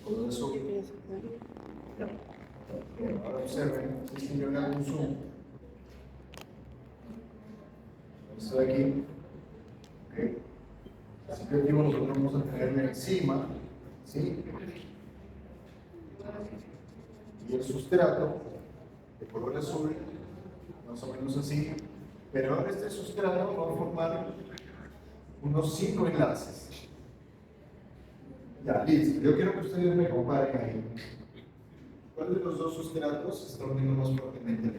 Color azul. Bien, ahora observen, si yo le hago un zoom, esto de aquí, ¿okay? Así que aquí nosotros vamos a tener la enzima, ¿sí? Y el sustrato de color azul, más o menos así, pero ahora este sustrato va a formar unos 5 enlaces. Ya, listo. Yo quiero que ustedes me comparen ahí. ¿Cuál de los dos sustratos está uniendo más fuertemente?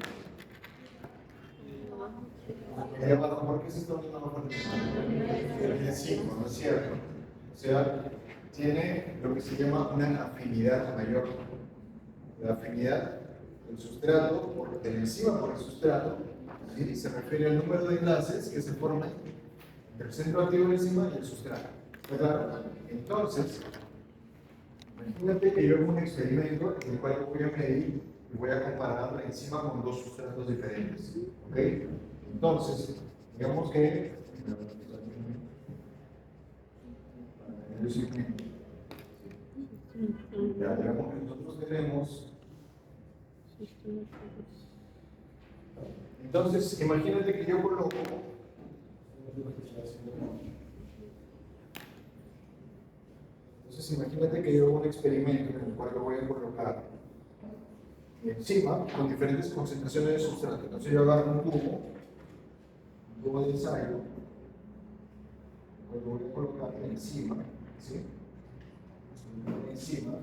Ahí abajo, ¿por qué se está uniendo más fuertemente? El de 5, ¿no es cierto? O sea, tiene lo que se llama una afinidad mayor. La afinidad del sustrato, de la enzima por el sustrato, ¿sí? Se refiere al número de enlaces que se forman entre el centro activo de la enzima y el sustrato. ¿Verdad? Entonces, imagínate que yo hago un experimento en el cual voy a medir y voy a comparar la enzima con dos sustratos diferentes. ¿Ok? Entonces, digamos que ya, digamos que nosotros tenemos. Entonces, imagínate que yo coloco. Entonces, imagínate que yo hago un experimento en el cual lo voy a colocar encima con diferentes concentraciones de sustrato. Entonces, yo agarro un tubo de ensayo, lo voy a colocar encima, ¿sí? Encima.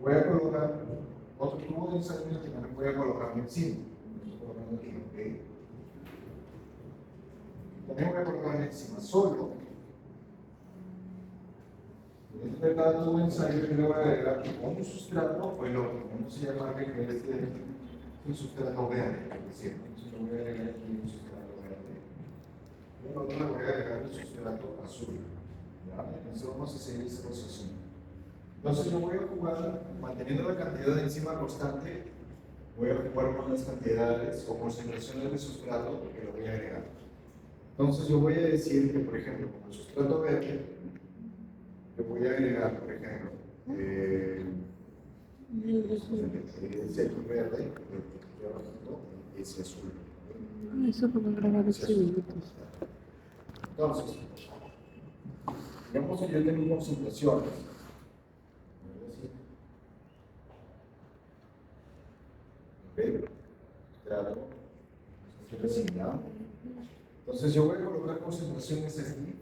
Voy a colocar otro tubo de ensayo que también voy a colocar encima. Estoy colocando aquí, ¿ok? También voy a colocar encima solo. Dentro de cada tubo de ensayo yo le voy a agregar un sustrato o el otro. Vamos a llamarle que este es un sustrato verde, por decirlo. Entonces le voy a agregar aquí un sustrato verde. Y al otro le voy a agregar un sustrato azul. ¿Ya? Entonces vamos a seguir ese proceso. Entonces yo voy a jugar, manteniendo la cantidad de enzima constante, voy a jugar con las cantidades o concentraciones de sustrato que lo voy a agregar. Entonces yo voy a decir que, por ejemplo, con el sustrato verde, le voy a agregar, por ejemplo, ese verde, ese azul. Eso puedo grabar 8 minutos. Entonces, digamos que yo tengo concentraciones. Entonces yo voy a colocar concentraciones aquí.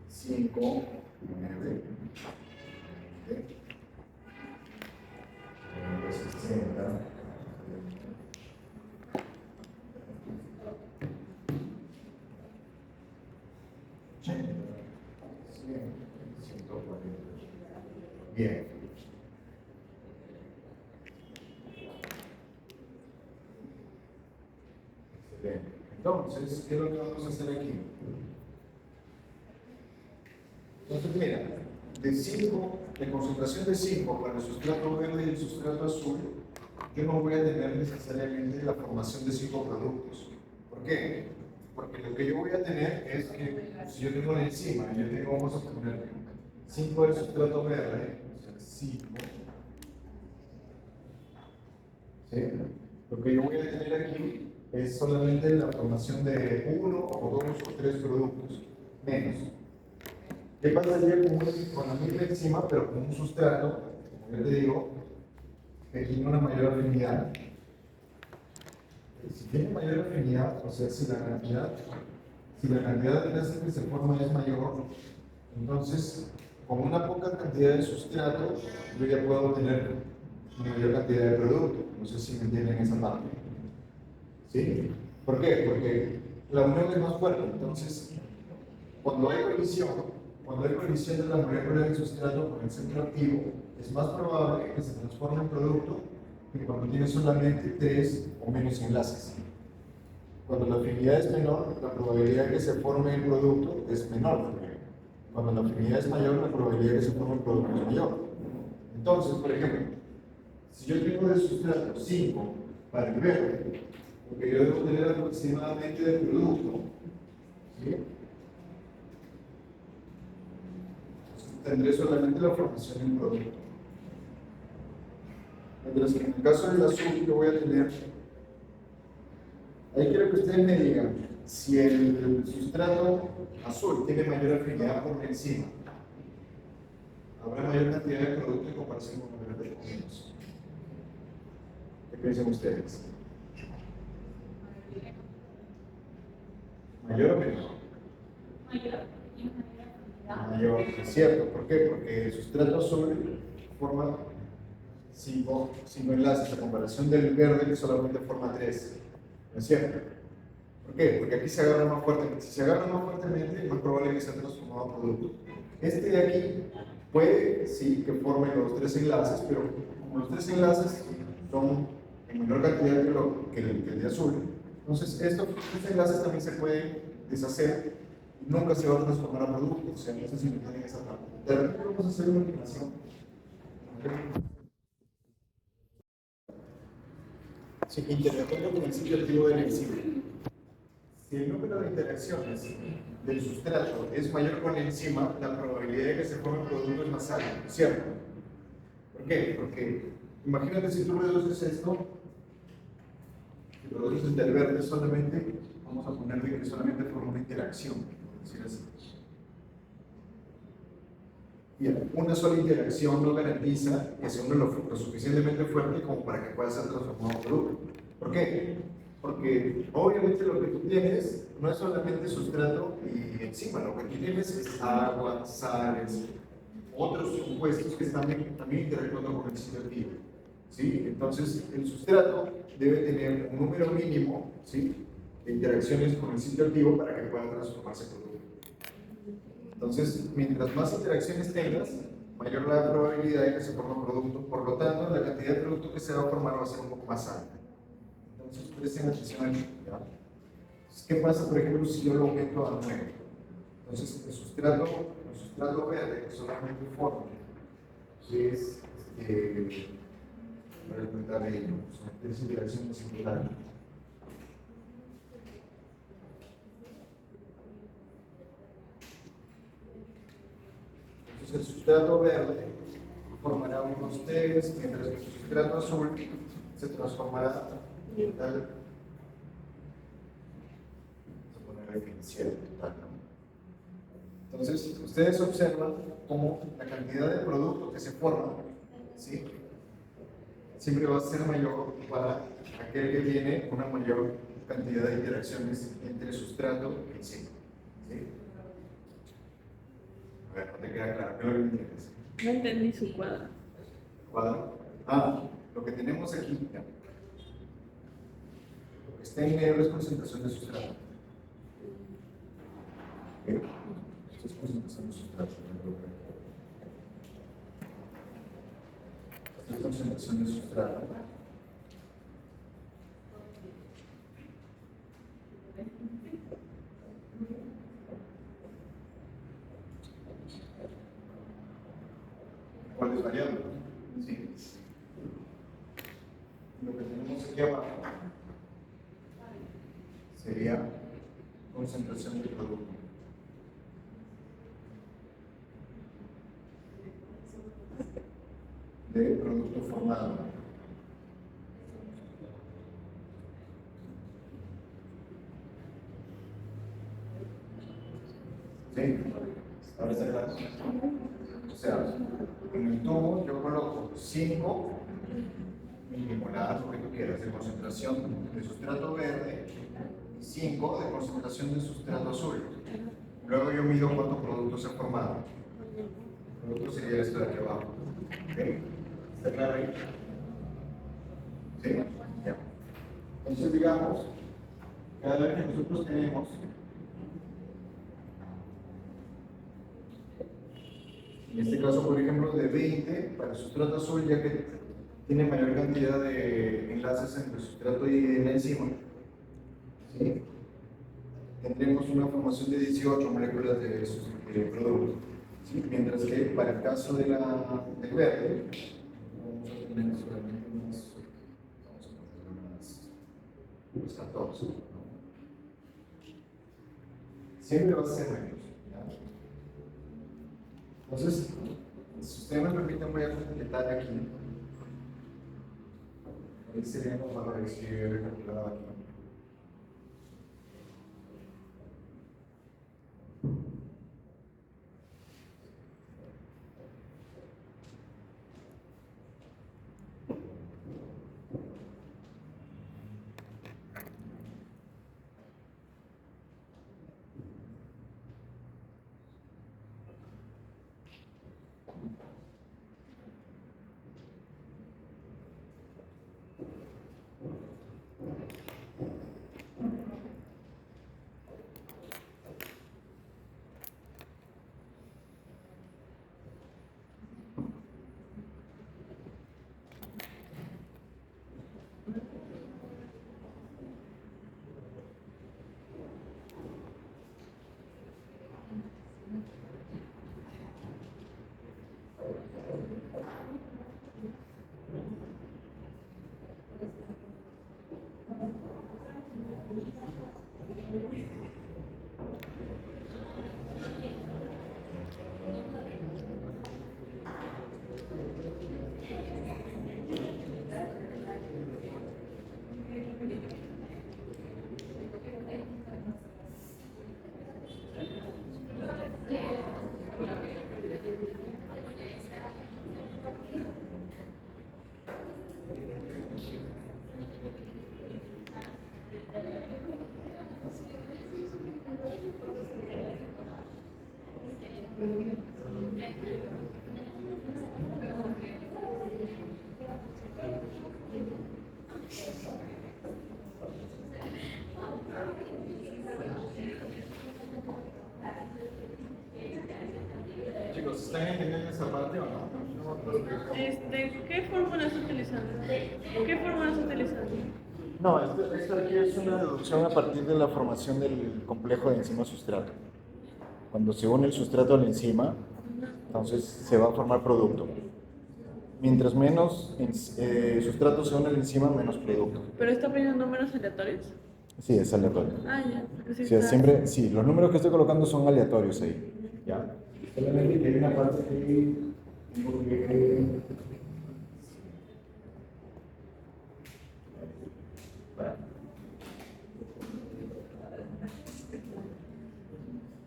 Cinco, 9, 60. Bien. Excelente. Entonces, ¿qué es lo que vamos a hacer aquí? Entonces, mira, de concentración de 5 para el sustrato verde y el sustrato azul, yo no voy a tener necesariamente la formación de 5 productos. ¿Por qué? Porque lo que yo voy a tener es que, si yo tengo la enzima, yo tengo, vamos a poner 5 del sustrato verde, o sea, 5. ¿Sí? Lo que yo voy a tener aquí es solamente la formación de 1 o 2 o 3 productos, menos. ¿Qué pasaría con la misma enzima, pero con un sustrato, como yo te digo, que tiene una mayor afinidad? Si tiene mayor afinidad, o sea, si la cantidad de enlaces que se forma es mayor, entonces, con una poca cantidad de sustrato, yo ya puedo obtener una mayor cantidad de producto. No sé si me entienden esa parte. ¿Sí? ¿Por qué? Porque la unión es más fuerte. Entonces, cuando hay colisión de la molécula del sustrato con el centro activo, es más probable que se transforme en producto que cuando tiene solamente 3 o menos enlaces. Cuando la afinidad es menor, la probabilidad de que se forme el producto es menor. Cuando la afinidad es mayor, la probabilidad de que se forme el producto es mayor. Entonces, por ejemplo, Si yo tengo de sustrato 5 para el verde, lo que yo debo tener aproximadamente de producto, ¿sí? Tendré solamente la formación del producto. Mientras que en el caso del azul yo voy a tener, ahí quiero que ustedes me digan si el sustrato azul tiene mayor afinidad por encima. Habrá mayor cantidad de producto en comparación con el verde que tenemos. ¿Qué piensan ustedes? ¿Mayor o menor? Mayor, es cierto. ¿Por qué? Porque el sustrato azul forma 5 enlaces a comparación del verde que solamente forma 3. ¿No es cierto? ¿Por qué? Porque aquí se agarra más fuertemente. Si se agarra más fuertemente, es más probable que sea transformado en producto. Este de aquí puede, sí, que forme los 3 enlaces, pero como los 3 enlaces son en menor cantidad que el de azul, entonces estos 3 enlaces también se pueden deshacer y nunca se va a transformar a producto. O sea, no sé si me entienden esa parte. De repente vamos a hacer una animación. Sí, interactuando con el sitio activo del enzima. Si el número de interacciones del sustrato es mayor con la enzima, la probabilidad de que se forme un producto es más alta, ¿cierto? ¿Por qué? Porque imagínate si tú reduces esto, si reduces del verde solamente, vamos a ponerle que solamente forma una interacción, por decir así. Bien, una sola interacción no garantiza que sea lo suficientemente fuerte como para que pueda ser transformado en producto. ¿Por qué? Porque obviamente lo que tú tienes no es solamente sustrato y enzima, lo que tú tienes es agua, sales, otros compuestos que están también interactuando con el sitio activo. ¿Sí? Entonces, el sustrato debe tener un número mínimo, ¿sí?, de interacciones con el sitio activo para que pueda transformarse en producto. Entonces, mientras más interacciones tengas, mayor la probabilidad de que se forme un producto. Por lo tanto, la cantidad de producto que se va a formar va a ser un poco más alta. Entonces, presten atención aquí. ¿Ya? Entonces, ¿qué pasa, por ejemplo, si yo lo aumento a 9? Entonces, el sustrato verde, que solamente forma, que es, para comentar ello, son 3 interacciones singulares. Entonces, el sustrato verde formará unos 3, mientras que el sustrato azul se transformará en tal. Vamos a poner aquí 7 total, ¿no? Entonces, ustedes observan cómo la cantidad de producto que se forma, ¿sí?, siempre va a ser mayor para aquel que tiene una mayor cantidad de interacciones entre sustrato y enzima. ¿Sí? A ver, no te queda claro, ¿qué es lo que me entiendes? No entendí su cuadro. ¿Cuadro? Ah, lo que tenemos aquí, ya. Lo que está en negro es concentración de sustrato. ¿Okay? Esto es concentración de sustrato. Esto es concentración de sustrato. ¿Cuál es variable? Sí. Lo que tenemos aquí abajo sería concentración del producto. De producto formado. ¿Sí? Ahora está claro. O sea, en el tubo yo coloco 5 milimoladas, lo que tú quieras, de concentración de sustrato verde y 5 de concentración de sustrato azul. Luego yo mido cuántos productos se han formado. El producto sería esto de aquí abajo. ¿Okay? ¿Está claro ahí? ¿Sí? Ya. Entonces, digamos, cada vez que nosotros tenemos en este caso, por ejemplo, de 20 para el sustrato azul, ya que tiene mayor cantidad de enlaces entre el sustrato y la enzima, ¿sí?, tendremos una formación de 18 moléculas de producto. ¿Sí? Mientras que para el caso del verde, vamos a tener solamente pues 14. ¿No? Siempre va a ser menos. ¿Ya? Entonces, si ustedes me permiten, voy a completar aquí. Ahí serían los valores que yo he calculado aquí. Chicos, ¿están entendiendo esa parte o no? ¿Qué fórmula estás utilizando? ¿Qué fórmula estás utilizando? No, esto aquí es una deducción a partir de la formación del complejo de enzima-sustrato. Cuando se une el sustrato a la enzima, entonces se va a formar producto. Mientras menos sustrato se une a la enzima, menos producto. ¿Pero está poniendo números aleatorios? Sí, es aleatorio. Ah, ya. Porque Sí, siempre, sí, los números que estoy colocando son aleatorios ahí. ¿Ya? Solamente que hay una parte que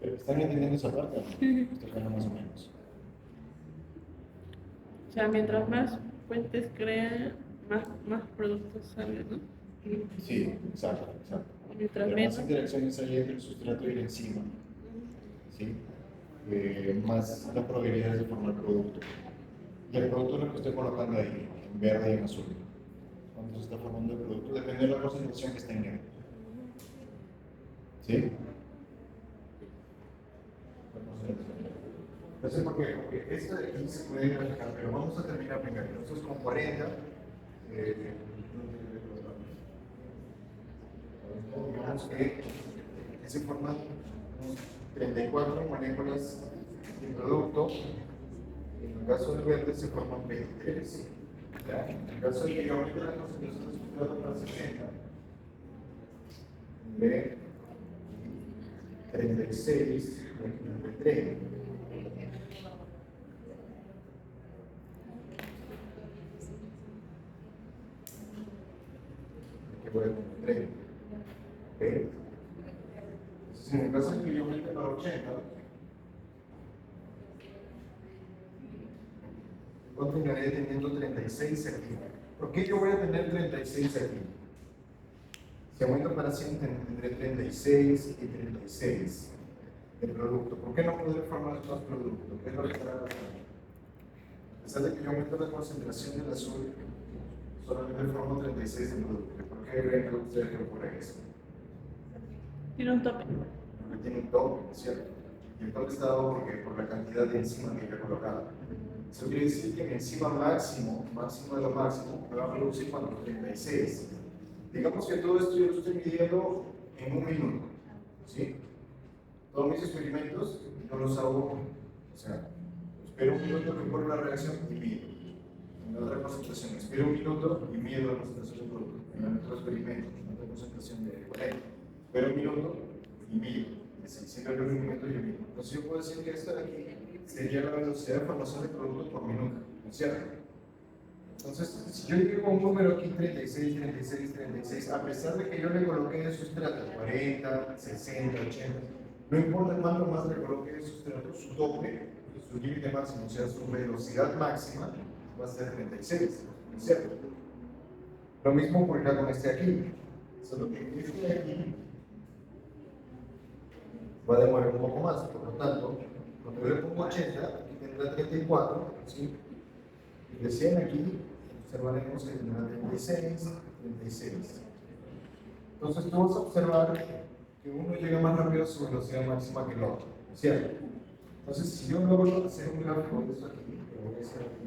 ¿están entendiendo esa parte? Esto suena más o menos. O sea, mientras más puentes crea, más productos salen, ¿no? Sí, exacto. Mientras Más menos. interacciones hay entre el sustrato y la enzima, ¿sí? Más las probabilidades de formar producto. Y el producto es lo que estoy colocando ahí, en verde y en azul. Cuando se está formando el producto, depende de la concentración que esté en él. ¿Sí? Entonces, ¿por qué? Porque esto de aquí se puede graficar, pero vamos a terminar primero. Esto es con 40. Digamos que se forman 34 moléculas de producto. En el caso del verde se forman 23. ¿Ya? En el caso del que yo aumento la concentración de sustrato para 60, de 36, 23. Que voy a tener 3. ¿Ok? En el caso de que yo aumente para 80, continuaré teniendo 36 aquí. ¿Por qué yo voy a tener 36 aquí? Si aumento para 100, tendré 36 y 36 de producto. ¿Por qué no poder formar más producto? ¿Qué es lo que está pasando? A pesar de que yo aumento la concentración del azul, solamente formo 36 de producto. ¿Por qué creen que ustedes que ocurre eso? Tiene un tope. Porque tiene un tope, ¿cierto? Y el tope está dado por la cantidad de enzima que yo he colocado. Eso quiere decir que mi enzima máximo de lo máximo, me va a producir cuando 36. Digamos que todo esto yo lo estoy midiendo en 1 minuto, ¿sí? Todos mis experimentos no los hago, o sea, espero 1 minuto que ocurra la reacción y mido. en la otra concentración espero un minuto y mido la concentración del producto. En el otro experimento, en otra concentración de 40, espero un minuto y mido. Siempre en un minuto y un minuto. Entonces yo puedo decir que esto de aquí sería la velocidad de formación del producto por minuto, ¿no es cierto? Entonces, si yo llego a un número aquí 36, 36, 36, a pesar de que yo le coloqué de sustrato 40, 60, 80, no importa cuánto más le coloque de sustrato, su tope, su límite máximo, o sea, su velocidad máxima, va a ser 36, ¿no es cierto? Lo mismo ocurrirá con este aquí. Solo que este de aquí va a demorar un poco más, por lo tanto, cuando yo le pongo 80, aquí tendrá 34, ¿sí? Y de 100 aquí, observaremos que tendrá 36, 36. Entonces tú vas a observar que uno llega más rápido a su velocidad máxima que el otro, ¿cierto? Entonces, si yo logro hacer un gráfico de esto aquí, que voy a hacer aquí,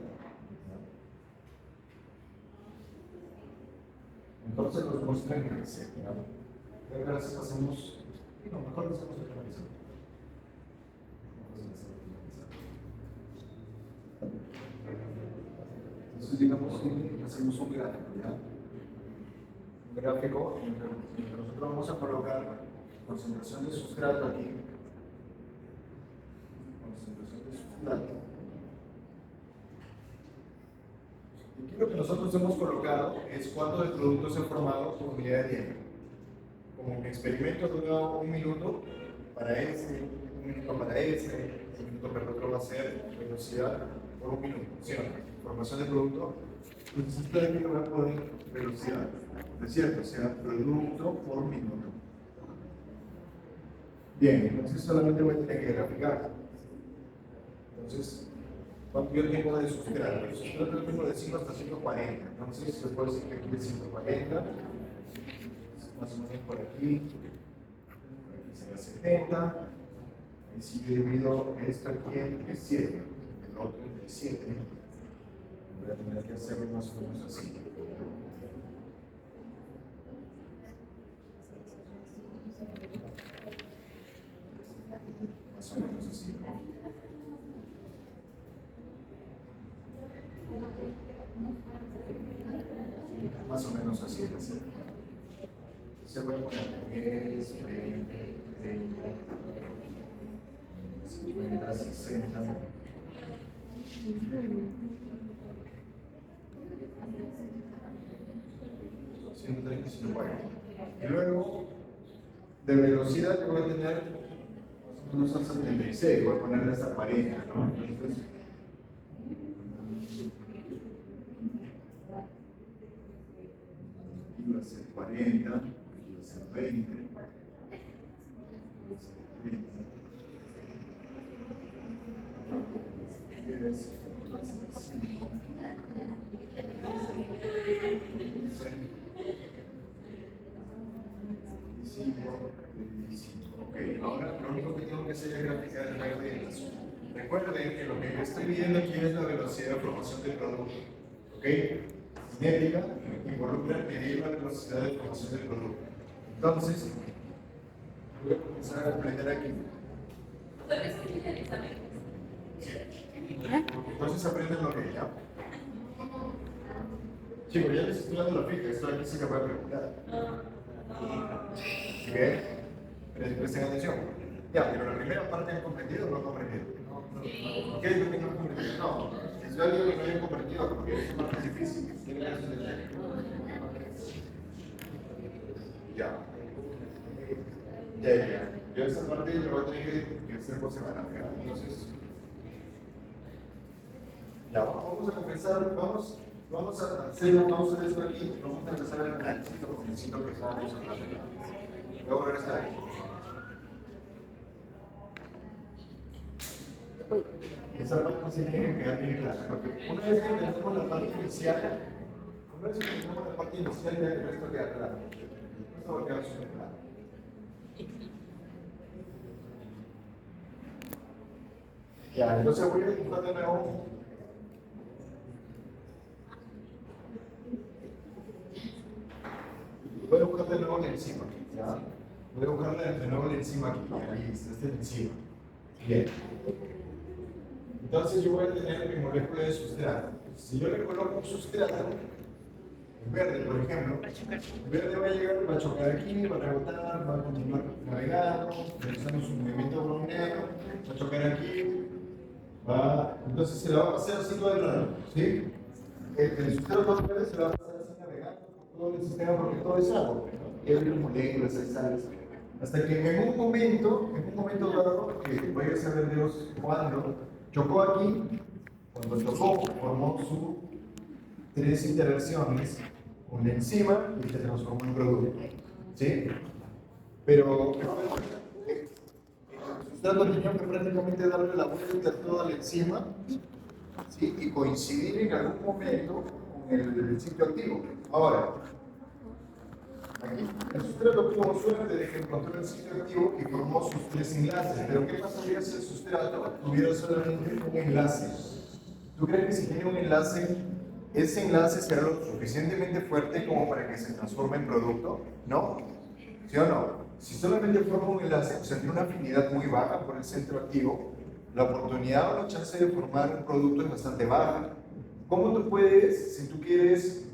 entonces los muestran en el set, ¿no? Y ahora hacemos, no, mejor lo hacemos organizado. Entonces, digamos que hacemos un gráfico, ¿ya? Un gráfico en el que nosotros vamos a colocar concentración de sustrato aquí. Concentración de sustrato. Y aquí lo que nosotros hemos colocado es cuánto de producto se ha formado por unidad de tiempo. Como mi experimento dura un minuto para este, un minuto para este, un minuto para el otro va a ser velocidad por un minuto, ¿sí o no? Formación de producto, entonces esto de aquí lo voy a poner velocidad, ¿no es cierto? O sea, producto por minuto. Bien, entonces solamente voy a tener que graficar. Entonces, ¿cuánto yo tengo de sustrato? El sustrato lo tengo de 5 hasta 140, entonces yo puedo decir que aquí es 140, más o menos por aquí será 70, y si yo divido esto aquí entre 7, el otro entre 7, voy a tener que hacerlo más o menos así. Más o menos así, ¿no? Más o menos así, ¿sí? Se puede poner 10, 20, 30, 50, 60. Y luego, de velocidad que voy a tener, unos 76, voy a ponerle esta pareja, ¿no? Entonces, aquí va a ser 40, aquí va a ser 20, aquí va a ser 30, 10, 5, 25. Ok, ahora lo único que tengo que hacer es graficar el verde y el azul. Recuerden que lo que yo estoy midiendo aquí es la velocidad de formación del producto. ¿Ok? Cinética involucra medir la velocidad de formación del producto. Entonces, voy a comenzar a aprender aquí. Entonces aprenden lo que ya. Chicos, ya les estoy dando la fija, esto aquí sí que puede preguntar. ¿Sí que? Presten atención. Ya, pero la primera parte han comprendido o no han comprendido. ¿Qué es lo que no han comprendido? No, si yo digo que no hayan comprendido, porque es más difícil. Ya. Ya. Yo esa parte lo voy a tener que hacer por semana. Entonces, ya, vamos a comenzar, vamos a hacer una pausa de esto aquí, vamos a empezar el análisis, porque necesito que vamos a hablar. Luego regresar aquí. Esa parte se tiene que quedar bien clara, porque una vez que tenemos la parte inicial, ya el resto queda claro. Esto va a quedar súper claro. Ya, entonces voy a dibujar de nuevo. Voy a buscar de nuevo la enzima, ¿ya? Voy a buscar de nuevo la enzima aquí, ahí está, esta enzima. Bien. Entonces yo voy a tener mi molécula de sustrato. si yo le coloco un sustrato, en verde, por ejemplo, Va a chocar. el verde va a llegar, va a chocar aquí, va a rebotar, va a continuar navegando, realizando su movimiento browniano, va a chocar aquí, entonces se la va a pasar así todo el rato, ¿sí? El sustrato verde se la va a pasar así navegando por todo el sistema porque todo es agua, ¿no? Y hay moléculas, hay sales. Hasta que en un momento dado, que vaya a saber Dios cuándo, chocó aquí, cuando chocó, formó sus tres interacciones con la enzima y se transformó en producto. ¿Sí? Pero el sustrato tenía que prácticamente darle la vuelta a toda la enzima, ¿sí? Y coincidir en algún momento con el sitio activo. Ahora, aquí el sustrato tuvo suerte de que encontró el sitio activo y formó sus tres enlaces. Pero ¿qué pasaría si el sustrato tuviera solamente un enlace? ¿Tú crees que si tiene un enlace, ese enlace será lo suficientemente fuerte como para que se transforme en producto? ¿No? ¿Sí o no? Si solamente forma un enlace, o sea, tiene una afinidad muy baja por el centro activo, la oportunidad o la chance de formar un producto es bastante baja. ¿Cómo tú puedes, si tú quieres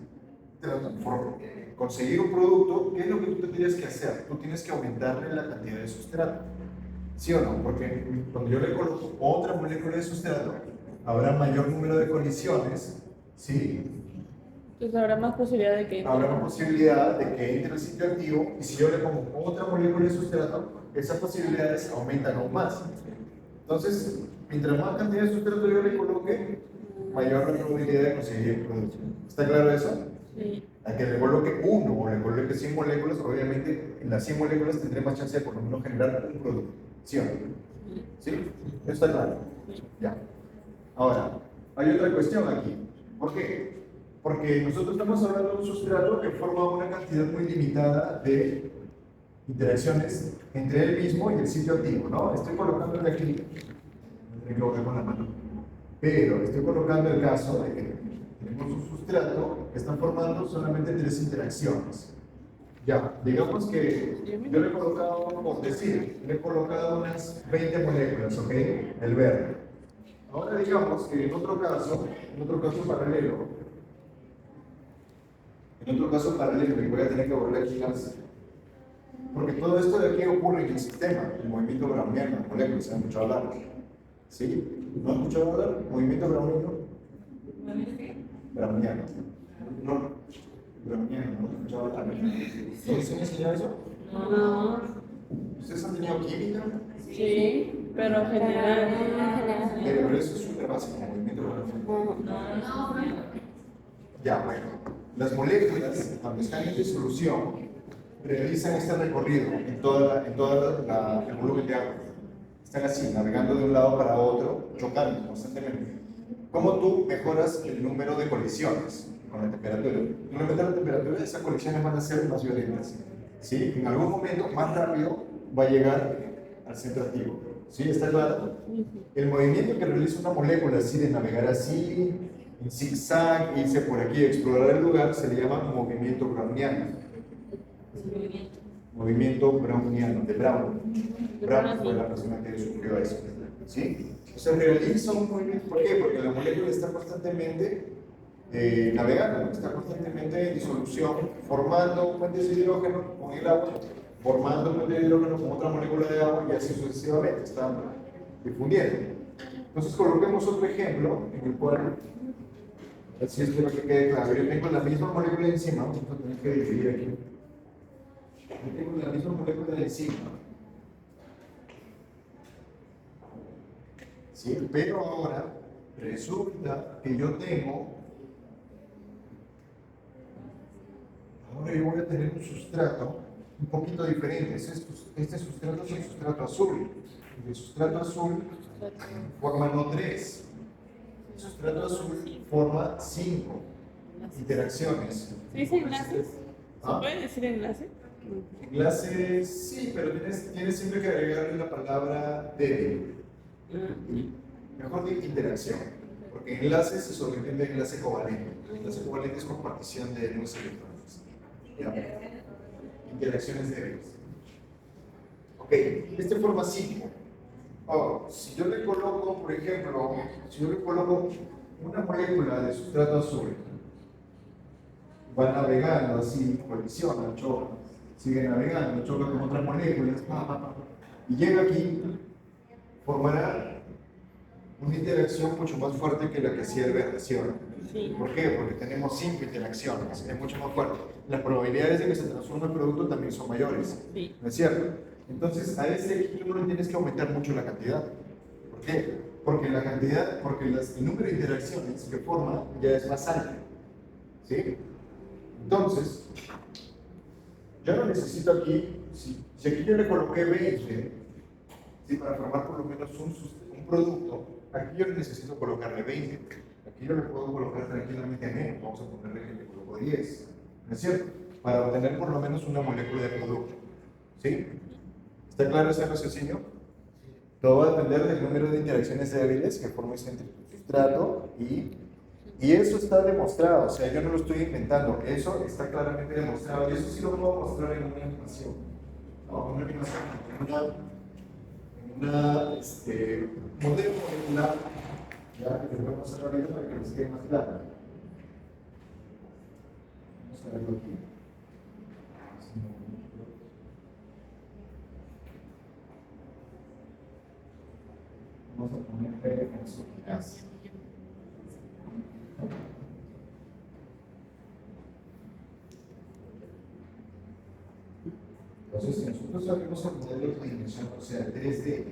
conseguir un producto, qué es lo que tú tendrías que hacer? Tú tienes que aumentarle la cantidad de sustrato. ¿Sí o no? Porque cuando yo le coloco otra molécula de sustrato, habrá mayor número de colisiones, ¿sí? Entonces habrá más posibilidad de que Habrá una posibilidad de que entre el sitio activo y si yo le pongo otra molécula de sustrato, esas posibilidades aumentan aún más. Entonces, mientras más cantidad de sustrato yo le coloque, mayor la probabilidad de conseguir el producto. ¿Está claro eso? sí. A que le coloque uno o le coloque 100 moléculas, obviamente en las 100 moléculas tendré más chance de por lo menos generar un producto. ¿Sí o no? ¿Sí? ¿Eso está claro? Ya. Ahora, hay otra cuestión aquí. ¿Por qué? Porque nosotros estamos hablando de un sustrato que forma una cantidad muy limitada de interacciones entre él mismo y el sitio activo, ¿no? Estoy colocándole aquí, me tengo que colocar con la mano, pero estoy colocando el caso de que tenemos un sustrato que está formando solamente tres interacciones. Ya, digamos que yo le he colocado, por decir, le he colocado unas 20 moléculas, ¿ok? El verde. Ahora digamos que en otro caso paralelo, y voy a tener que volver aquí a porque todo esto de aquí ocurre en el sistema, el movimiento browniano, las moléculas, ¿se han escuchado hablar? ¿Sí? ¿No han escuchado hablar? ¿Movimiento browniano? Browniano. No, browniano, ¿no han escuchado hablar? ¿No les han enseñado eso? No. ¿Ustedes han tenido química? Sí, pero general. Pero eso es súper básico, movimiento browniano. Ya, bueno. Las moléculas, cuando están en disolución, realizan este recorrido en toda el volumen de agua. Están así, navegando de un lado para otro, chocando constantemente. ¿Cómo tú mejoras el número de colisiones con la temperatura? Tú le metes la temperatura, esas colisiones van a ser más violentas. ¿Sí? En algún momento, más rápido, va a llegar al centro activo. ¿Sí? ¿Está claro? El movimiento que realiza una molécula, así de navegar así, en zigzag, irse por aquí, explorar el lugar, se le llama movimiento browniano. Movimiento browniano, de Brown. Brown fue la persona que descubrió eso. ¿Sí? O sea, realiza un movimiento. ¿Por qué? Porque la molécula está constantemente navegando, está constantemente en disolución, formando puentes de hidrógeno con el agua, formando puentes de hidrógeno con otra molécula de agua y así sucesivamente, está difundiendo. Entonces, coloquemos otro ejemplo en el cual, así espero que quede claro. Yo tengo la misma molécula encima, vamos a tener que dividir aquí. Yo tengo la misma molécula de enzima. ¿Sí? Pero ahora resulta que yo voy a tener un sustrato un poquito diferente. Este sustrato es el sustrato azul. El sustrato azul forma no 3. El sustrato azul forma 5 interacciones. ¿Se dice enlaces? ¿Se ¿Ah? puede decir enlace? Enlace, sí, pero tienes siempre que agregarle la palabra débil. Mejor de interacción, porque enlace se sobreentiende de enlace covalente. Enlace covalente es compartición de nuevos electrones. ¿Ya? Interacciones débiles. Ok, este forma 5. Si yo le coloco, por ejemplo, si yo le coloco una molécula de sustrato azul va navegando así, colisiona, choca, sigue navegando, choca con otras moléculas, y llega aquí, formará una interacción mucho más fuerte que la que hacía el verde, ¿sí o no? Sí. ¿Por qué? Porque tenemos 5 interacciones, es mucho más fuerte. Las probabilidades de que se transforme el producto también son mayores, Sí. ¿no es cierto? Entonces, a ese equilibrio tienes que aumentar mucho la cantidad. ¿Por qué? Porque la cantidad, porque el número de interacciones que forma ya es más alto, ¿sí? Entonces, yo no necesito aquí, si aquí yo le coloqué 20, ¿sí? Para formar por lo menos un producto, aquí yo necesito colocarle 20. Aquí yo le puedo colocar tranquilamente menos, vamos a ponerle que le coloco 10, ¿no es cierto? Para obtener por lo menos una molécula de producto, ¿sí? ¿Está claro ese raciocinio? Todo va a depender del número de interacciones débiles que formes entre tu sustrato y eso está demostrado, o sea, yo no lo estoy inventando, eso está claramente demostrado y eso sí lo puedo mostrar en una animación. No, una animación, modelo molecular, ya que les voy a pasar ahorita para que les quede más claro. Vamos a verlo aquí. Vamos a poner enzimas. Entonces, si nosotros abrimos el modelo de dimensión, o sea, el 3D,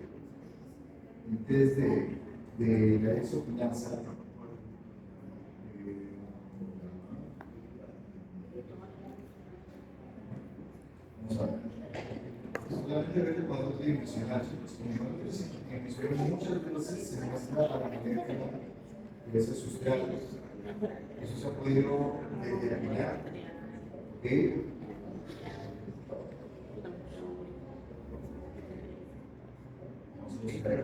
de la exoquinasa, vamos a ver. Solamente ver el modelo tridimensional, en mis videos muchas veces se muestra a la manera de ese sustrato. Eso se ha podido determinar. Vamos a ver.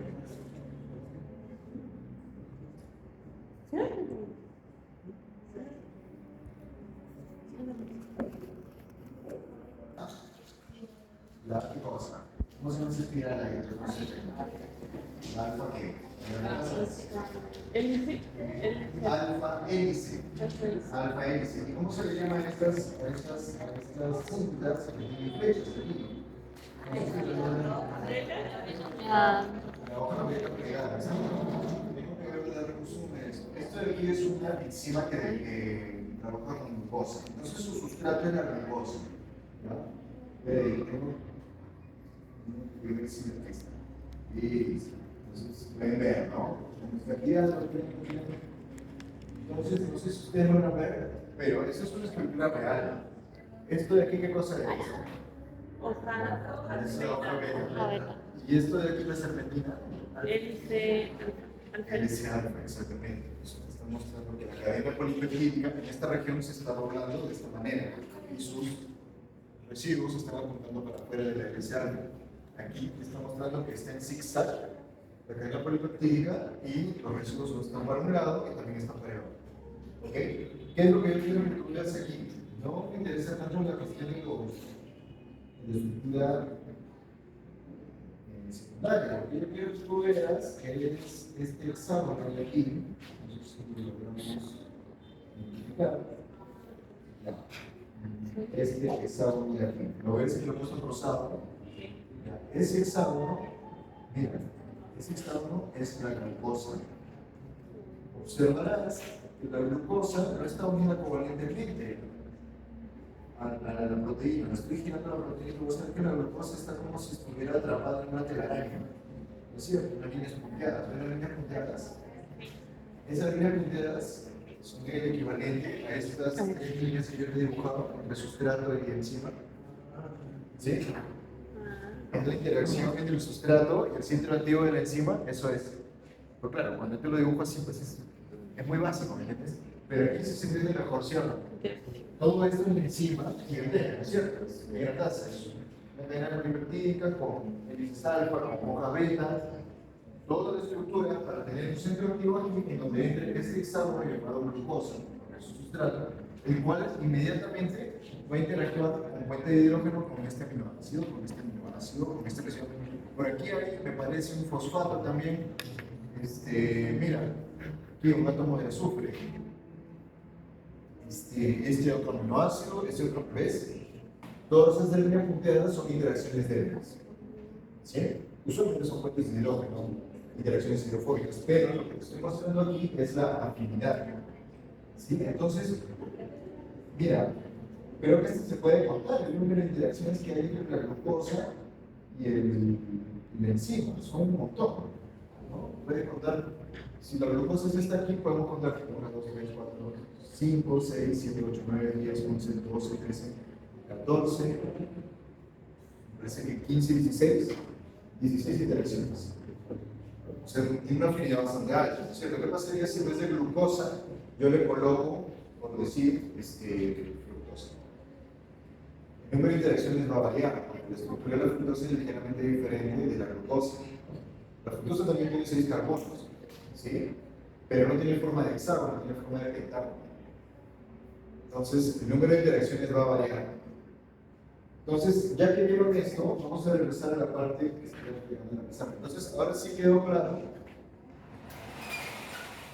La cosa. ¿Cómo se llama esa espiral ahí? La alfa qué? Hélice. Alfa hélice. Alfa hélice. ¿Y cómo se le llaman estas cintas que tienen flechas aquí? ¿Cómo se le llaman? La hoja beta pegada. Tengo que dar resúmenes. Esto de aquí es una enzima que trabaja con glucosa. Entonces su sustrato es la glucosa. Y entonces pueden ver, ¿no? Entonces, no sé si ustedes lo van a ver, pero eso es una estructura real. ¿Esto de aquí qué cosa es? Es la hoja beta. ¿Y esto de aquí la serpentina? Hélice. Hélice alfa, exactamente. Eso está mostrando que la cadena polipeptídica en esta región se está doblando de esta manera y sus residuos están apuntando para afuera de la hélice alfa. Aquí está mostrando que está en zigzag la cadena polipeptídica y los residuos están para un lado y también están para el otro. ¿Ok? ¿Qué es lo que yo quiero que tú veas aquí? No me interesa tanto la cuestión de estructura secundaria. Lo que yo quiero que tú veas es este hexágono de aquí. No sé si lo logramos identificar. Este hexágono de aquí. ¿Lo ves que lo he puesto rosado? Ese hexágono, mira, ese hexágono es la glucosa. Observarás que la glucosa no está unida covalentemente a la proteína. No estoy girando la proteína, vos sabés que la glucosa está como si estuviera atrapada en una telaraña. ¿No es cierto? Unas líneas punteadas. ¿Ven las líneas punteadas? Esas líneas punteadas son el equivalente a estas tres líneas que yo te he dibujado entre sustrato y enzima. ¿Sí? Es la interacción entre el sustrato y el centro activo de la enzima, eso es. Pero claro, cuando te lo dibujo así, pues es muy básico, ¿me entiendes? Pero aquí se entiende mejor, ¿sí o no? Todo esto es la enzima y el DNA, ¿no es cierto? Es megatasa, es una cadena polipeptídica con hélices alfa, con hoja beta, toda la estructura para tener un centro activo aquí en donde entre este hexágono llamado glucosa, que es su sustrato, el cual inmediatamente va a interactuar con puente de hidrógeno con este aminoácido, con este aminoácido, con esta presión. Por aquí hay, me parece, un fosfato también. Mira, aquí un átomo de azufre, este otro aminoácido, este otro, ¿ves? Todas esas de línea punteada son interacciones débiles. ¿Sí? Usualmente son fuentes de hidrógeno, interacciones hidrofóbicas, pero lo que estoy mostrando aquí es la afinidad. ¿Sí? Entonces, mira, creo que esto se puede contar, el número de interacciones que hay entre la glucosa y la enzima, son un montón, ¿no? Puede contar, si la glucosa es esta aquí, podemos contar 1, 2, 3, 4, 5, 6, 7, 8, 9, 10, 11, 12, 13, 14, me parece que 15, 16 interacciones. O sea, tiene una afinidad bastante alta. O sea, lo que pasaría si en vez de glucosa yo le coloco, por decir, fructosa. El número de interacciones va a variar, porque la estructura de la fructosa es ligeramente diferente de la glucosa. La fructosa también tiene 6 carbonos, ¿sí? Pero no tiene forma de hexágono, tiene forma de pentágono. Entonces, el número de interacciones va a variar. Entonces, ya que vieron esto, vamos a regresar a la parte que estamos llegando a empezar. Entonces, ahora sí quedó claro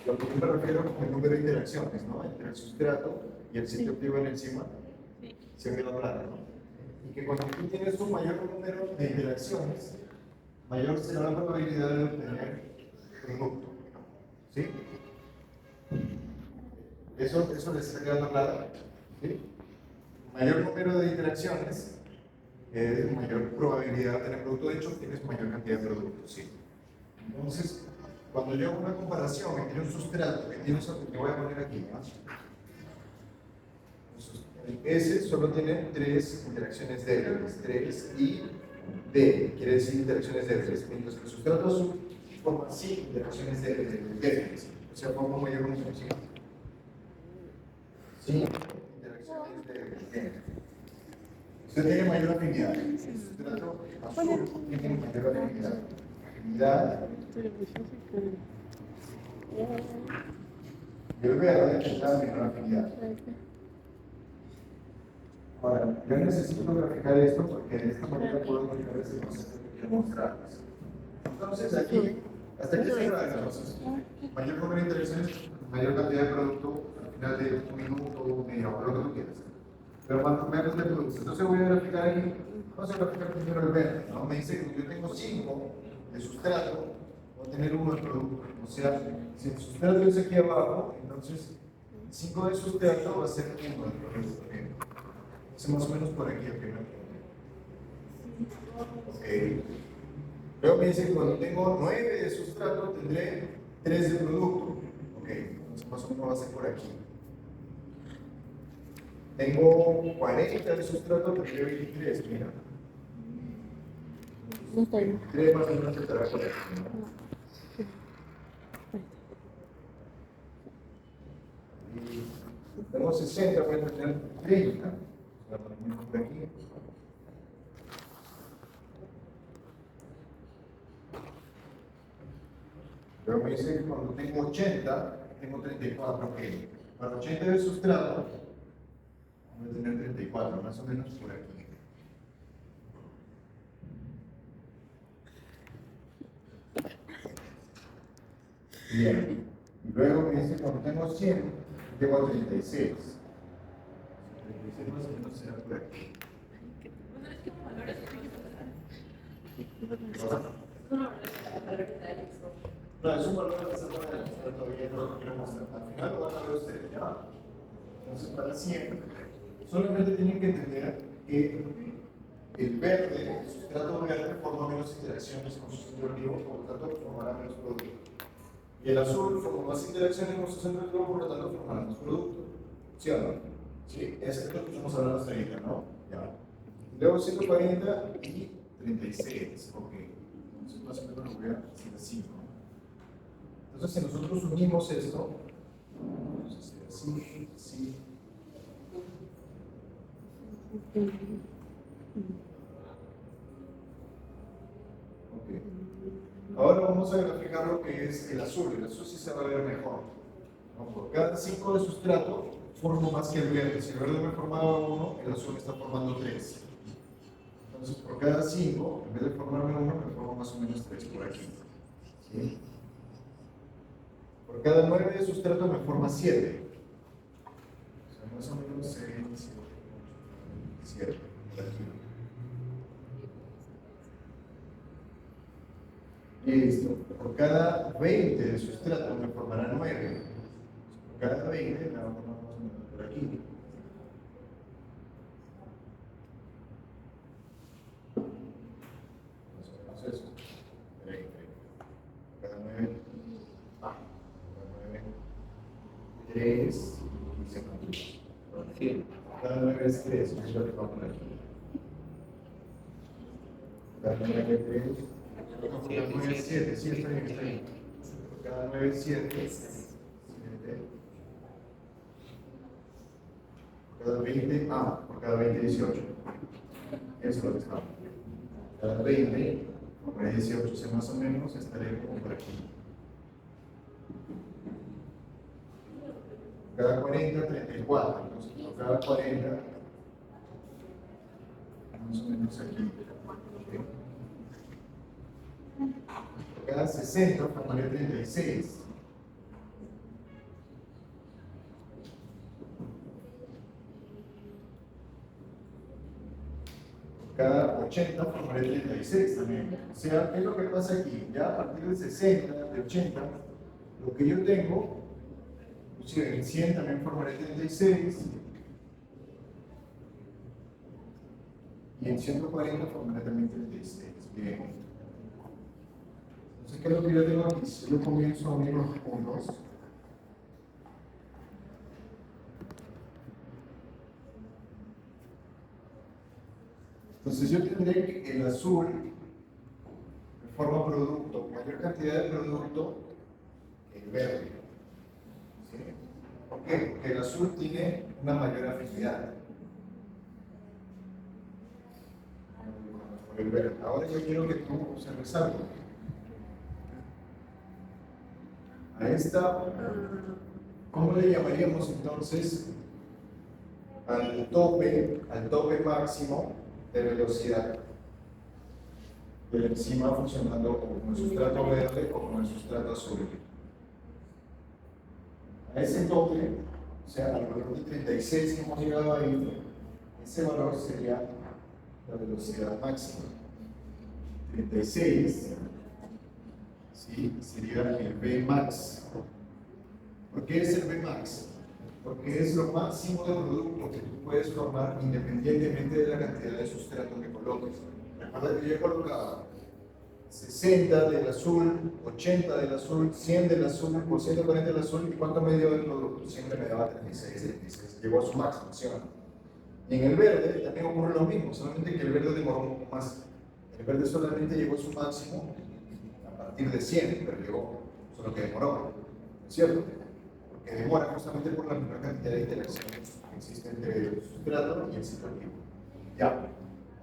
lo que yo me refiero con el número de interacciones, ¿no? Entre el sustrato y el sitio activo en la enzima. Se quedó claro, ¿no? Y que cuando tú tienes un mayor número de interacciones, mayor será la probabilidad de obtener producto. ¿Sí? ¿Eso les está quedando claro? ¿Sí? Mayor número de interacciones es mayor probabilidad de tener producto, de hecho tienes mayor cantidad de productos, sí. Entonces, cuando yo hago una comparación entre un sustrato que tiene que voy a poner aquí, ¿no? El S solo tiene 3 interacciones débiles, 3 y D, quiere decir interacciones débiles, mientras que el sustrato azul forma 5 interacciones débiles, o sea, forma mayor número, ¿sí? 5 interacciones débiles. Usted tiene mayor afinidad. El sustrato azul tiene mayor afinidad. Afinidad. Y el verde tendrá menor afinidad. Ahora, yo necesito graficar esto porque de esta manera puedo graficar ese concepto que quiero mostrarles. Entonces, aquí, hasta aquí se da entonces. Mayor número de interacciones, mayor cantidad de producto al final de un minuto, media hora, lo que tú quieras. Pero cuanto menos de productos. Entonces voy a graficar aquí, vamos a graficar primero el verde, ¿no? Me dice que yo tengo 5 de sustrato, voy a tener 1 de producto. O sea, si el sustrato es aquí abajo, entonces 5 de sustrato va a ser 1 de producto. Entonces más o menos por aquí el primer punto. Ok. Luego me dice que cuando tengo 9 de sustrato tendré 3 de producto. Ok, entonces más o menos va a ser por aquí. Tengo 40 de sustrato, tendré 23, mira. No está bien. 3 más o menos estará por aquí, ¿no? Y tengo 60, voy a tener 30. La ponemos por aquí. Luego me dice que cuando tengo 80, tengo 34. Ok. Para 80 de sustrato, voy a tener 34, más o menos por aquí. Bien. Y luego me dice cuando tengo 100, tengo 36. 36 más o menos será por aquí. No, es un valor que se puede demostrar todavía, no lo quiero mostrar. Al final lo van a ver ustedes, ¿ya? Entonces, para 100, solamente tienen que entender que el verde, el sustrato verde, forma menos interacciones con su centro activo, por lo tanto, formará menos producto. Y el azul forma más interacciones con su centro activo, por lo tanto, formará más producto. ¿Sí o no? Sí, es lo que estamos hablando hasta ahorita, ¿no? Ya. Luego 140 y 36, ok. Entonces, más o menos lo voy a hacer así, ¿no? Entonces, si nosotros unimos esto, vamos a hacer así, así. Ok. Ahora vamos a graficar lo que es el azul. El azul sí se va a ver mejor. ¿No? Por cada 5 de sustrato, formo más que el verde. Si el verde me formaba 1, el azul me está formando 3. Entonces, por cada 5, en vez de formarme 1, me formo más o menos 3 por aquí. ¿Sí? Por cada 9 de sustrato me forma 7. O sea, más o menos 6, 7, 7. Listo. Por cada 20 de sustrato me formará 9. Por cada 20 me va a formar más o menos por aquí. Más o menos eso. Por cada 9. Por cada 9. 3. Y se mantiene. Sí. Cada 9 es 3. Eso es lo que va a poner aquí. Cada 9 es 3. Cada 9 es 7. Sí, está bien, está bien. Cada 9 es 7. 7. Cada 20, por cada 20, 18. Eso es lo que estamos. Cada 20, por 18, o sea, más o menos estaré como por aquí. Cada 40, 34. Entonces, por cada 40, más o menos aquí. ¿Okay? Por cada 60, formaré 36. Cada 80 formaré 36 también. O sea, ¿qué es lo que pasa aquí? Ya a partir de 60, de 80, lo que yo tengo, inclusive en 100 también formaré 36, y en 140 formaré también 36. Bien. Entonces, ¿qué es lo que yo tengo aquí? Si yo comienzo a unir los puntos, entonces yo tendré que el azul me forma producto, mayor cantidad de producto que el verde. ¿Sí? ¿Por qué? Porque el azul tiene una mayor afinidad por el verde. Ahora yo quiero que tú observes algo. A esta, ¿cómo le llamaríamos entonces al tope máximo de velocidad de la enzima funcionando o como el sustrato verde o como el sustrato azul? A ese tope, o sea, al valor de 36 que hemos llegado ahí, ese valor sería la velocidad máxima. 36, ¿sí? Sería el Vmax. ¿Por qué es el Vmax? Porque es lo máximo de producto que tú puedes formar independientemente de la cantidad de sustrato que coloques. Recuerda que yo he colocado 60 del azul, 80 del azul, 100 del azul, por 140 del azul, ¿y cuánto me dio el producto? Siempre me daba 36, 36. Llegó a su máximo, ¿sí o no? Y en el verde también ocurre lo mismo, solamente que el verde demoró un poco más. El verde solamente llegó a su máximo a partir de 100, pero llegó, solo que demoró, ¿no es cierto? Porque demora justamente por la menor cantidad de interacciones que existe entre el sustrato y el citocromo. Ya,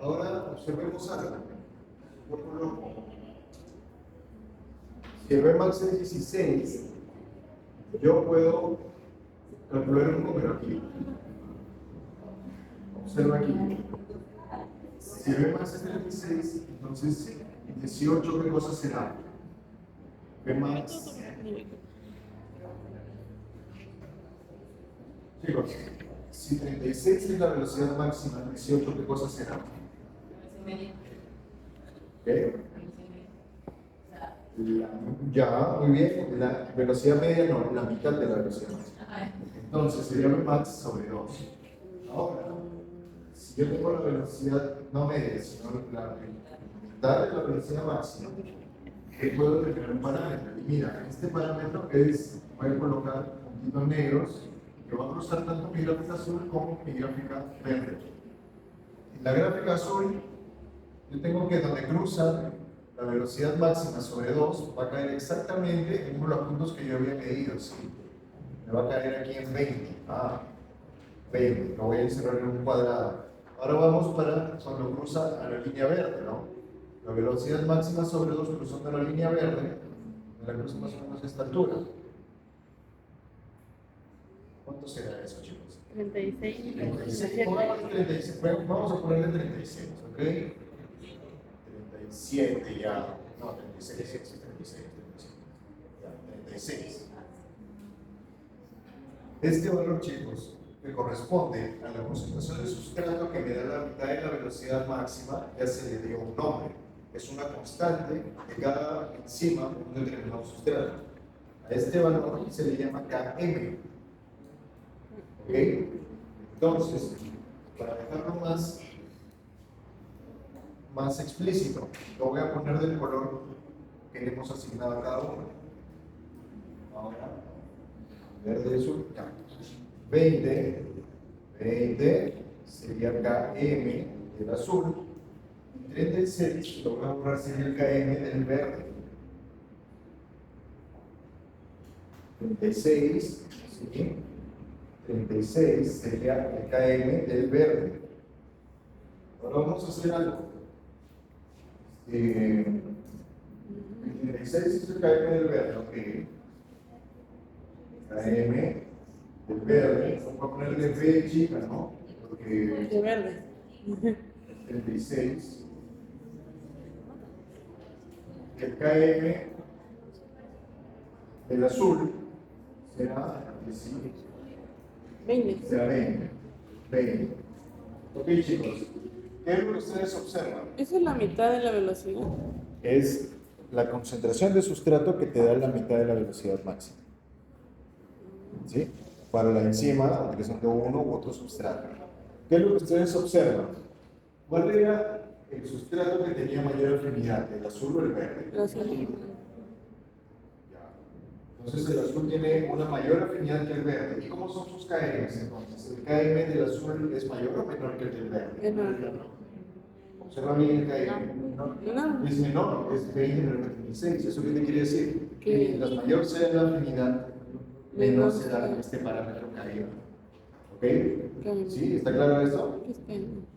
ahora observemos algo. Vuelvo loco. Si el Vmax es 16, yo puedo calcular un número aquí. Observa aquí. Si el Vmax es 36, entonces 18, ¿qué cosa será? Vmax. Chicos, si 36 es la velocidad máxima, 18, ¿qué cosa será? ¿Qué? Ya, muy bien. La velocidad media no, la mitad de la velocidad máxima. Entonces sería Vmax sobre 2. Ahora, si yo tengo la velocidad no media, sino la mitad de la velocidad máxima, ¿qué puedo definir un parámetro? Y mira, este parámetro voy a colocar puntitos negros que va a cruzar tanto mi gráfica azul como mi gráfica verde. En la gráfica azul, yo tengo que donde cruza la velocidad máxima sobre 2 va a caer exactamente en uno de los puntos que yo había medido. ¿Sí? Me va a caer aquí en 20. 20. Lo voy a encerrar en un cuadrado. Ahora vamos para cuando cruza a la línea verde, ¿no? La velocidad máxima sobre 2 cruzando la línea verde, me la cruza más o menos a esta altura. ¿Cuánto será eso, chicos? 36. 36. Pongamos 36. Vamos a ponerle 36, ¿ok? 37 ya. No, 36, sí, 36. Ya, 36. Este valor, chicos, que corresponde a la concentración de sustrato que me da la mitad de la velocidad máxima, ya se le dio un nombre. Es una constante de cada enzima de un determinado sustrato. A este valor se le llama Km. ¿Ok? Entonces, para dejarlo más explícito, lo voy a poner del color que le hemos asignado a cada uno. Ahora, verde azul, ya. 20 sería KM del azul. 36 lo voy a borrar, sería el KM del verde. 36, ¿sí? 36 sería el KM del verde. Ahora vamos a hacer algo. El 36 es el KM del verde, ok. KM del verde, vamos a ponerle B chica, ¿no? Porque De verde. 36. El KM del azul será 20. será 20. Ok, chicos, ¿qué es lo que ustedes observan? Esa es la mitad de la velocidad. Es la concentración de sustrato que te da la mitad de la velocidad máxima. ¿Sí? Para la enzima, utilizando uno u otro sustrato. ¿Qué es lo que ustedes observan? ¿Cuál era el sustrato que tenía mayor afinidad, el azul o el verde? El azul. Entonces el azul tiene una mayor afinidad que el verde. ¿Y cómo son sus KMs entonces? ¿El KM del azul es mayor o menor que el del verde? Menor. Observa bien el KM. Menor. Es menor, es 20 menor que 36. ¿Eso qué te quiere decir? Que- Que mientras mayor sea la afinidad, menor Menor será será. este parámetro KM. ¿Ok? KM. ¿Sí? ¿Está claro esto?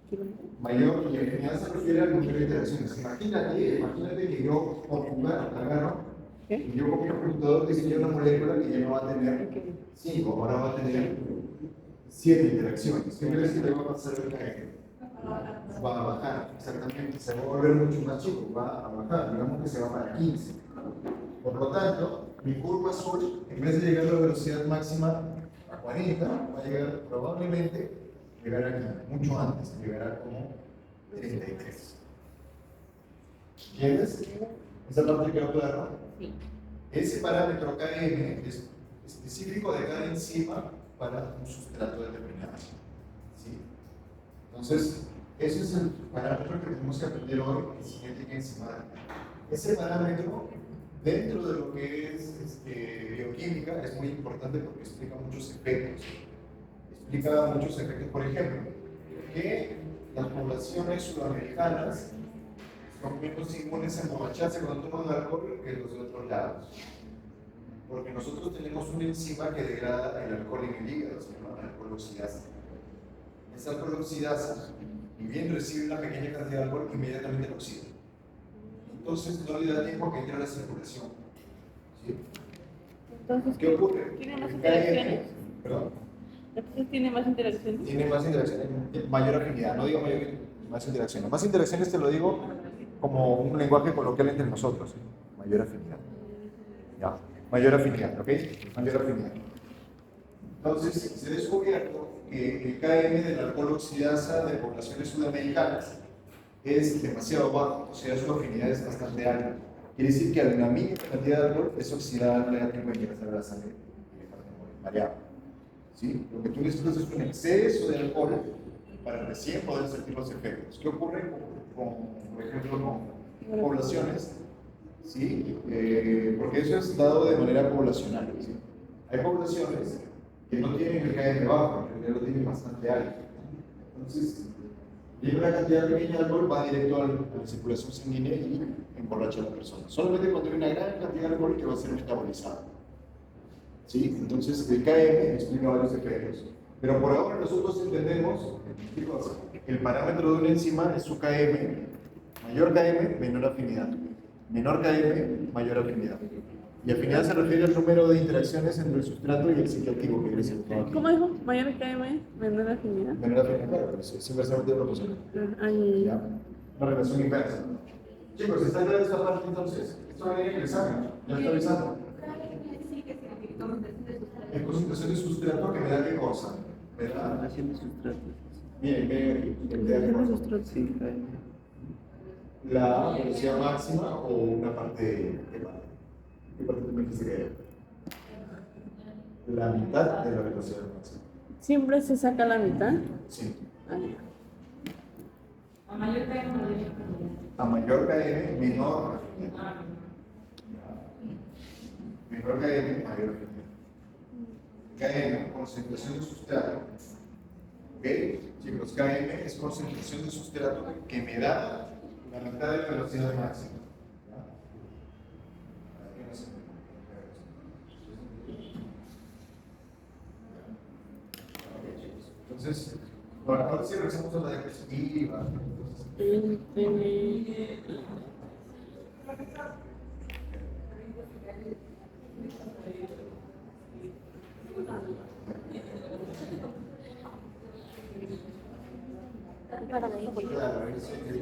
Kilómetro. Mayor, y afinidad se refiere al número de interacciones. Imagínate que yo por jugar agarro ¿Qué? y yo con mi computador diseño una molécula que ya no va a tener Ok. 5, ahora va a tener 7 interacciones. ¿Qué crees que le va a pasar al KM? Va a bajar, exactamente, se va a volver mucho más chico, va a bajar, digamos que se va para 15. Por lo tanto, mi curva azul, en vez de llegar a la velocidad máxima a 40, va a llegar probablemente llegar aquí, mucho antes, llegará como 33. ¿Entiendes? ¿Esa parte quedó clara? Sí. Ese parámetro KM es específico de cada enzima para un sustrato determinado. ¿Sí? Entonces, ese es el parámetro que tenemos que aprender hoy en cinética enzimática. Ese parámetro, dentro de lo que es bioquímica, es muy importante porque explica muchos efectos. Por ejemplo, que las poblaciones sudamericanas son menos inmunes a emborracharse cuando toman alcohol que los de otros lados. Porque nosotros tenemos una enzima que degrada el alcohol en el hígado, se llama alcohol oxidasa. Esa alcohol oxidasa, ni bien recibe una pequeña cantidad de alcohol, inmediatamente lo oxida. Entonces no le da tiempo a que entre a la circulación. ¿Sí? Entonces, ¿Qué ocurre? ¿tiene más El interacciones? Perdón. Entonces, ¿tiene más interacciones? Tiene más interacciones, mayor afinidad, no digo mayor, más interacciones. Más interacciones te lo digo como un lenguaje coloquial entre nosotros. Mayor afinidad. Ya. Mayor afinidad, ¿ok? Mayor afinidad. Entonces, se ha descubierto que el KM del alcohol oxidasa de poblaciones sudamericanas es demasiado bajo, o sea, su afinidad es bastante alta. Quiere decir que a una mínima cantidad de alcohol es oxidada, no le da tiempo de ingresar a la sangre y dejar de morir mareado. ¿Sí? Lo que tú necesitas es un exceso de alcohol para recién poder sentir los efectos. ¿Qué ocurre por ejemplo, con poblaciones? ¿Sí? Porque eso es dado de manera poblacional. ¿Sí? Hay poblaciones que no tienen el KM bajo, en realidad lo tienen bastante alto. Entonces, llega una cantidad pequeña de alcohol, va directo a la circulación sanguínea y emborracha a la persona. Solamente cuando hay una gran cantidad de alcohol que va a ser metabolizado. ¿Sí? Entonces, el KM explica varios efectos. Pero por ahora nosotros entendemos, chicos, el parámetro de una enzima es su KM. Mayor KM, menor afinidad. Menor KM, mayor afinidad. Y afinidad se refiere al número de interacciones entre el sustrato y el sitio activo que crece. ¿Cómo dijo? Mayor KM, menor afinidad. Menor afinidad, claro, pero es inversamente proporcional. Ahí. ¿Ya? Una relación inversa. Chicos, ¿está clara esta parte entonces? Esto va a venir en el examen. Ya está avisando. El concentración de sustrato que me da qué cosa. Me da. Formación de sustrato. Miren, ven aquí. Me da qué cosa. Sí, La velocidad máxima o una parte. ¿Qué parte? ¿Qué parte tú me dijiste que era? La mitad de la velocidad máxima. ¿Siempre se saca la mitad? Sí. Ah, ya. A mayor KM, menor. Menor KM, mayor KM, concentración de sustrato. ¿Ok? Chicos, KM es concentración de sustrato que me da la mitad de la velocidad máxima. Entonces, bueno, ahora sí regresamos a la diapositiva. Para de ahí, güey. Claro, el choque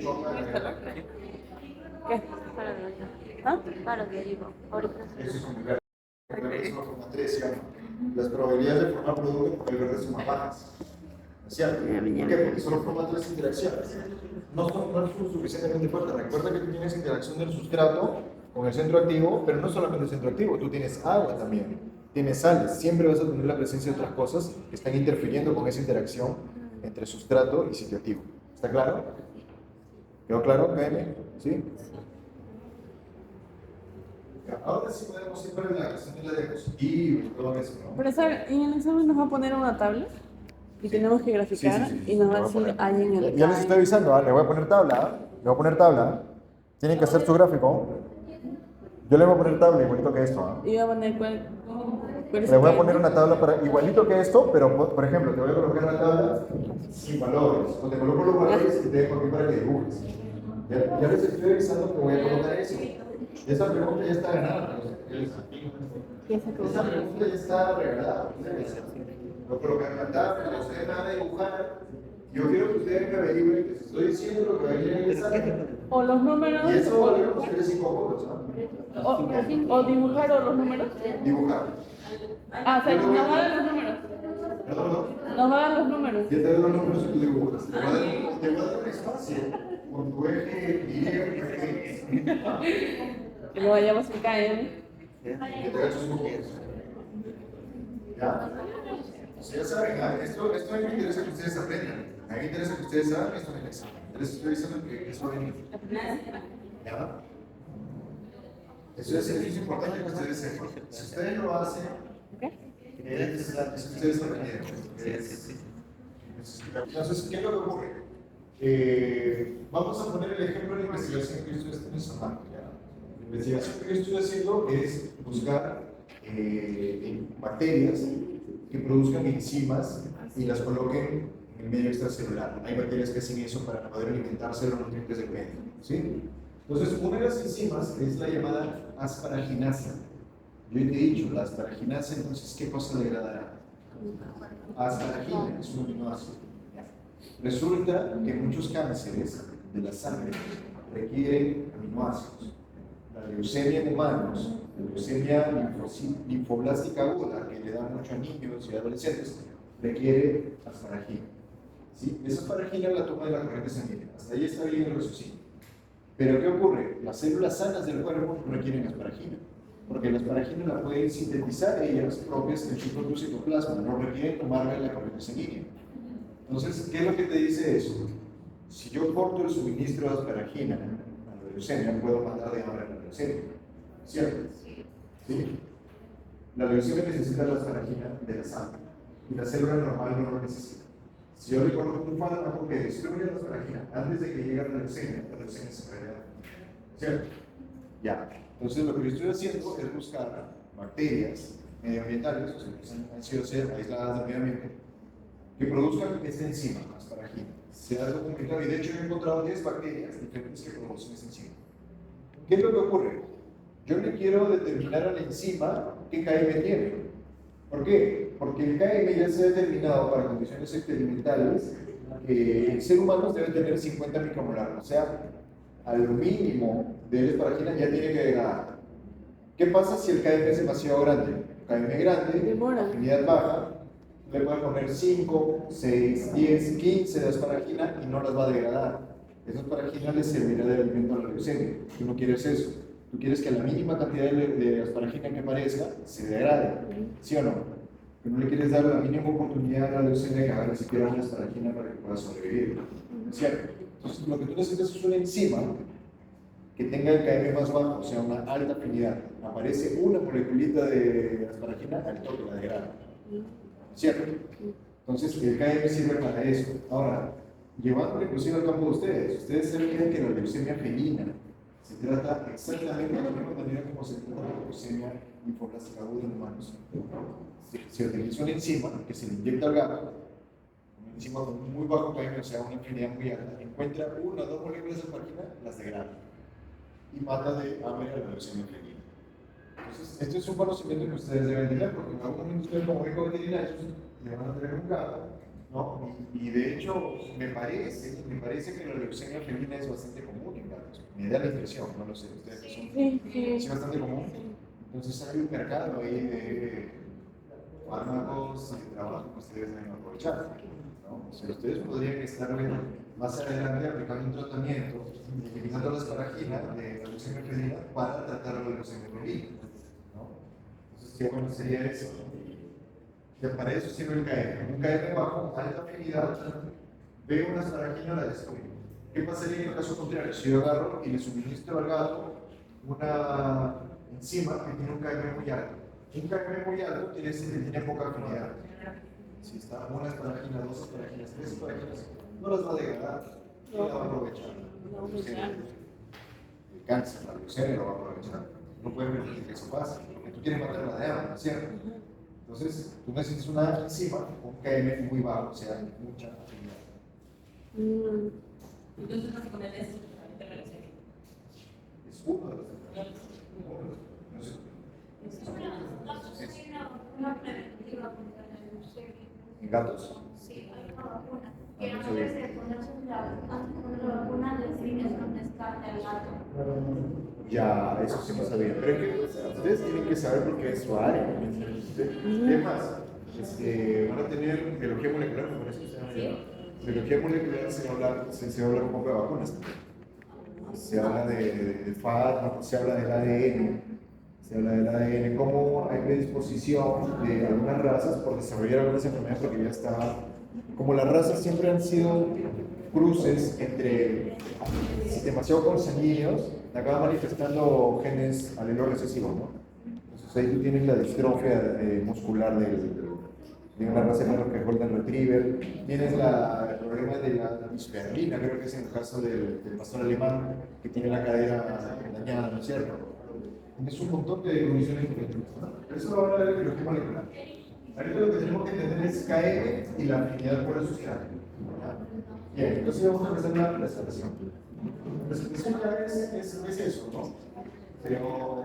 ¿Qué? Para de ahí. ¿Ah? Para de ahí, ahorita. eso es complicado. Es una forma 3, ¿sí? Las probabilidades de formar producto con el verde son más bajas. ¿Es cierto? ¿Por qué? Porque solo forman 3 interacciones. No son suficientemente fuertes. Recuerda que tú tienes interacción del sustrato con el centro activo, pero no solamente el centro activo, tú tienes agua también, tienes sales. Siempre vas a tener la presencia de otras cosas que están interfiriendo con esa interacción entre sustrato y sitio activo. ¿Está claro? ¿Quedó claro, KM? ¿Sí? Ahora sí podemos ir para la cuestión de la diapositiva y todo eso, ¿no? Profesor, en el examen nos va a poner una tabla y tenemos que graficar y nos va a decir ahí en el. Ya les estoy avisando, le voy a poner tabla, le voy a poner tabla. Tienen que hacer su gráfico. Yo le voy a poner tabla igualito que esto. Y va a poner cuál es Le voy a el- poner una tabla para igualito que esto, pero por ejemplo, te voy a colocar la tabla sin valores. O te coloco los valores y te dejo aquí para que dibujes. Ya les estoy avisando que voy a colocar eso. Esa pregunta ya está ganada. Esa pregunta ya está regalada. Voy a colocar la tabla, no ustedes van a dibujar. Yo quiero que ustedes me averigüen que si estoy diciendo lo que va a ir a empezar. O los números. Y eso va a valer ustedes 5 puntos, ¿no? O dibujar o los números. Dibujar. Ah, o sea, nos va a dar los números. No. Nos va a dar los números. Ya te doy los números y tú dibujas. Te voy a dar un espacio con tu eje y Que lo vayamos en KM. que te hagas tus puntos. ¿Ya? O sea, ya saben, esto a mí me interesa que ustedes aprendan. A mí me interesa que ustedes hagan esto en el examen. Les estoy diciendo que eso va a venir. ¿Ya? Eso es importante que ustedes sepan. Si ustedes lo hacen, es que ustedes aprendieron. Entonces, ¿qué es lo que ocurre? Vamos a poner el ejemplo de la investigación que yo estoy haciendo. La investigación que yo estoy haciendo es buscar bacterias que produzcan enzimas y las coloquen en el medio extracelular. Hay bacterias que hacen eso para poder alimentarse de los nutrientes del medio. ¿Sí? Entonces, una de las enzimas es la llamada asparaginasa. Yo te he dicho, la asparaginasa, entonces, ¿qué cosa degradará? Asparagina es un aminoácido. Resulta que muchos cánceres de la sangre requieren aminoácidos. La leucemia en humanos, la leucemia linfoblástica aguda, que le da mucho a niños y adolescentes, requiere asparagina. ¿Sí? Esa asparagina la toma de la corriente sanguínea. Hasta ahí está bien el raciocinio. Pero ¿qué ocurre? Las células sanas del cuerpo no requieren asparagina, porque la asparagina la pueden sintetizar ellas propias en su propio citoplasma, no requieren tomarla en la corriente sanguínea. Entonces, ¿qué es lo que te dice eso? Si yo corto el suministro de asparagina a la leucemia, puedo matar de hambre a la leucemia. ¿Cierto? ¿Sí? La leucemia necesita la asparagina de la sangre y la célula normal no lo necesita. Si yo le coloco un fármaco que destruye la asparagina antes de que llegue a la leucemia se puede dar. ¿Cierto? Ya. Entonces, lo que yo estoy haciendo es buscar bacterias medioambientales, o sea, que han sido ser aisladas del medio ambiente, que produzcan esta enzima, asparagina. Se ha documentado, y de hecho he encontrado 10 bacterias diferentes que producen esta enzima. ¿Qué es lo que ocurre? Yo le quiero determinar a la enzima qué KM tiene. ¿Por qué? Porque el KM ya se ha determinado para condiciones experimentales que el ser humano debe tener 50 micromolar, o sea, al mínimo de la asparagina ya tiene que degradar. ¿Qué pasa si el KM es demasiado grande? KM grande, Demora. afinidad baja, le puedes poner 5, 6, 10, 15 de asparagina y no las va a degradar. Esa asparagina le servirá de alimento a la leucemia. Tú no quieres eso. Tú quieres que la mínima cantidad de asparagina que aparezca se degrade. ¿Sí o no? Que no le quieres dar la mínima oportunidad a la leucemia que agarre siquiera una asparagina para que pueda sobrevivir. ¿Cierto? Entonces, lo que tú necesitas es una enzima que tenga el KM más bajo, o sea, una alta afinidad. Aparece una moleculita de asparagina, al toque la degrada. ¿Cierto? Entonces, el KM sirve para eso. Ahora, llevándolo inclusive al campo de ustedes se olvidan que la leucemia felina se trata exactamente de la misma manera como se trata la leucemia linfoblástica aguda en humanos. Se utiliza una enzima que se le inyecta al gato, una enzima con muy bajo KM, o sea, una afinidad muy alta, encuentra una o dos moléculas de asparagina, las degrada y mata de hambre a la leucemia felina. Entonces, esto es un conocimiento que ustedes deben tener, porque en algún momento ustedes como médicos veterinarios le van a tener un gato, ¿no? Y de hecho, me parece que la leucemia felina es bastante común en gatos. Me da la impresión, no lo sé, ustedes que son. Sí. Sí, bastante común. Entonces hay un mercado ahí de fármacos y de trabajo que ustedes deben aprovechar, ¿no? O sea, ustedes podrían estar más adelante aplicando un tratamiento, utilizando la asparagina de la leucemia felina para tratar la leucemia felina, ¿no? Entonces, qué bueno sería eso. Y para eso sirve el KM. Un KM bajo, alta afinidad, veo una asparagina, la destruyo. ¿Qué pasaría en el caso contrario? Si yo agarro y le suministro al gato una enzima que tiene un KM muy alto. Un KM muy alto quiere decir que tiene poca afinidad. Si está una asparagina, dos asparaginas, tres asparaginas, no las va a degradar, no la va a aprovechar. El cáncer, la leucemia lo va a aprovechar. No puede permitir que eso pase, porque tú quieres matarla de hambre, ¿cierto? Entonces, tú necesitas una enzima con KM muy bajo, o sea, mucha afinidad. Entonces, básicamente es el tratamiento de la leucemia. Es uno de los tratamientos. Una preventiva contra la leucemia. ¿En gatos? Sí, hay una vacuna. Que antes de ponerse la vacuna le tienes un descarte al gato. Ya, eso sí no sabía. Pero es que ustedes tienen que saber porque es su área. Es más, van a tener biología molecular, me parece que se llama. Biología molecular se habla un poco de vacunas. Se habla de fármacos, se habla del ADN, cómo hay predisposición de algunas razas por desarrollar algunas enfermedades porque ya está. Como las razas siempre han sido cruces entre demasiado consanguíneos, acaban manifestando genes alelos recesivos, ¿no? Entonces ahí tú tienes la distrofia muscular de una raza de que es Golden Retriever, tienes el problema de la disperlina, creo que es en el caso del pastor alemán, que tiene la cadera dañada, ¿no es cierto? Tienes un montón de condiciones diferentes, ¿no? Pero eso va a hablar de biología molecular. Ahorita lo que tenemos que entender es KM y la afinidad por el sustrato. Bien, entonces vamos a empezar la presentación. La presentación ya es eso, ¿no? Pero...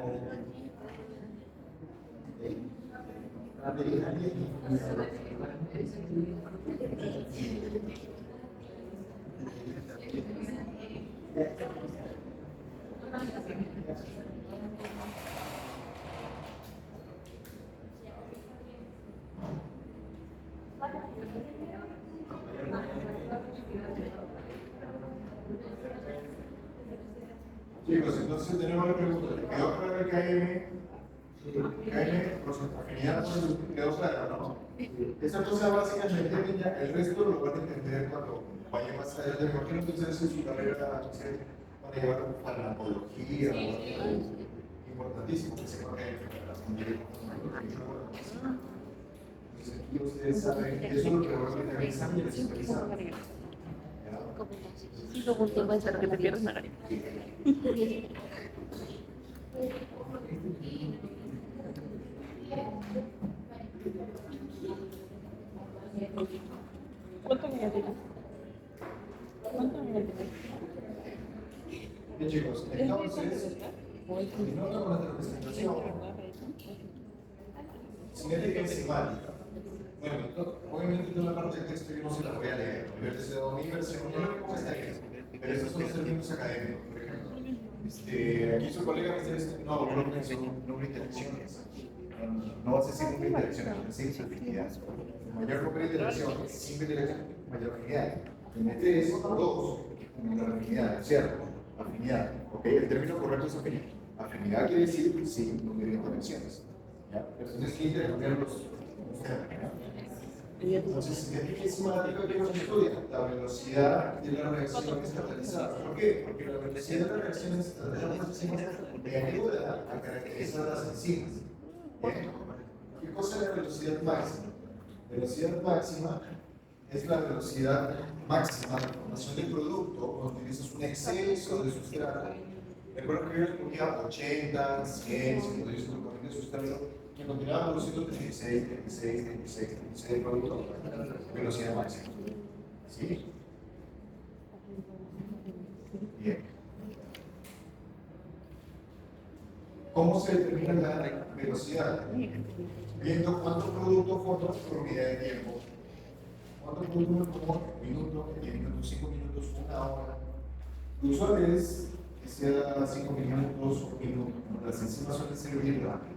Chicos, entonces tenemos la pregunta. ¿Quedó claro el KM, afinidad quedó claro, no? Esa cosa básicamente, niña, el resto lo van a entender cuando vaya más adelante. ¿Por qué no ustedes en su carrera van a llevar farmacología? Importantísimo que sepan que hay entonces aquí ustedes saben, eso es lo que van a tener exámenes especializados. Sí, como un tiempo de que te pierdes, Margarita. ¿Cuánto me tienes? ¿Cuánto me tienes? Bien, chicos, entonces, continuando con nuestra presentación, cinética enzimática. Bueno, obviamente toda la parte de texto yo no se la voy a leer, voy a leer mi versión, yo lo que pongo está bien, pero esos son los términos académicos, por ejemplo. Aquí su colega me está diciendo, no, no son interacciones. No vas a decir una interacción, vas a decir afinidad. Mayor número de interacciones, single interacción, mayor afinidad. Entre es 2, menor afinidad, ¿cierto? Afinidad. ¿Ok? El término correcto es afinidad. Afinidad quiere decir sin número de interacciones. ¿Ya? Pero tienes que intercambiar los términos. Entonces, ¿qué es matemática que nos estudia? La velocidad de las reacciones catalizadas. ¿Por qué? Porque la velocidad de las reacciones catalizadas te ayuda a caracterizar las enzimas. ¿Bien? ¿Qué cosa es la velocidad máxima? La velocidad máxima es la velocidad máxima de la formación del producto cuando utilizas un exceso de sustrato. Recuerdo que yo les ponía 80, 100, 110 de sustrato. Que continuaba produciendo 36, 36, 36, 36 de producto, velocidad máxima. ¿Sí? Bien. ¿Cómo se determina la velocidad? Viendo cuánto producto forma por unidad de tiempo. ¿Cuánto producto forma? Minuto, 10 minutos, 5 minutos, 1 hora. Lo usual es que sea 5 minutos o 1 minuto. Las enzimas suelen ser bien rápidas.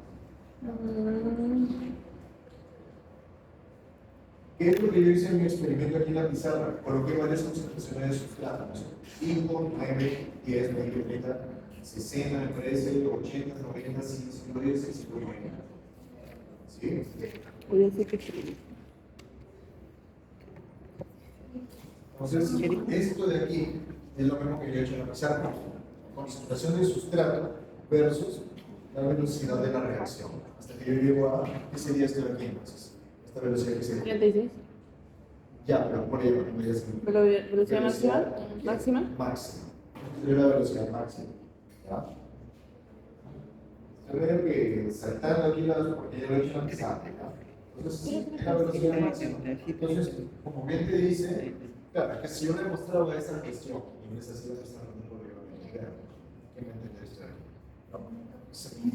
¿Qué es lo que yo hice en mi experimento aquí en la pizarra? Coloqué varias concentraciones de sustratos: 5, 9, 10, 20, 30, 60, me parece, 80, 90, 110, 190. ¿Sí? Voy a decir que sí. Entonces, esto de aquí es lo mismo que yo he hecho en la pizarra: concentración de sustrato versus la velocidad de la reacción. Hasta que yo llego a, ¿qué sería esto de aquí entonces? Esta velocidad que sería. 36. Ya, pero ¿cómo le llaman? ¿Velocidad máxima? ¿Máxima? Máxima. Sería la velocidad máxima. ¿Ya? Yo veo que saltando aquí las, porque ya lo he hecho en la pizarra, ¿ya? Entonces, es la velocidad máxima. Entonces, como bien te dice, claro, que si yo le mostraba esa cuestión, y me está haciendo esta no podría llegar, ¿qué me entiendes esto?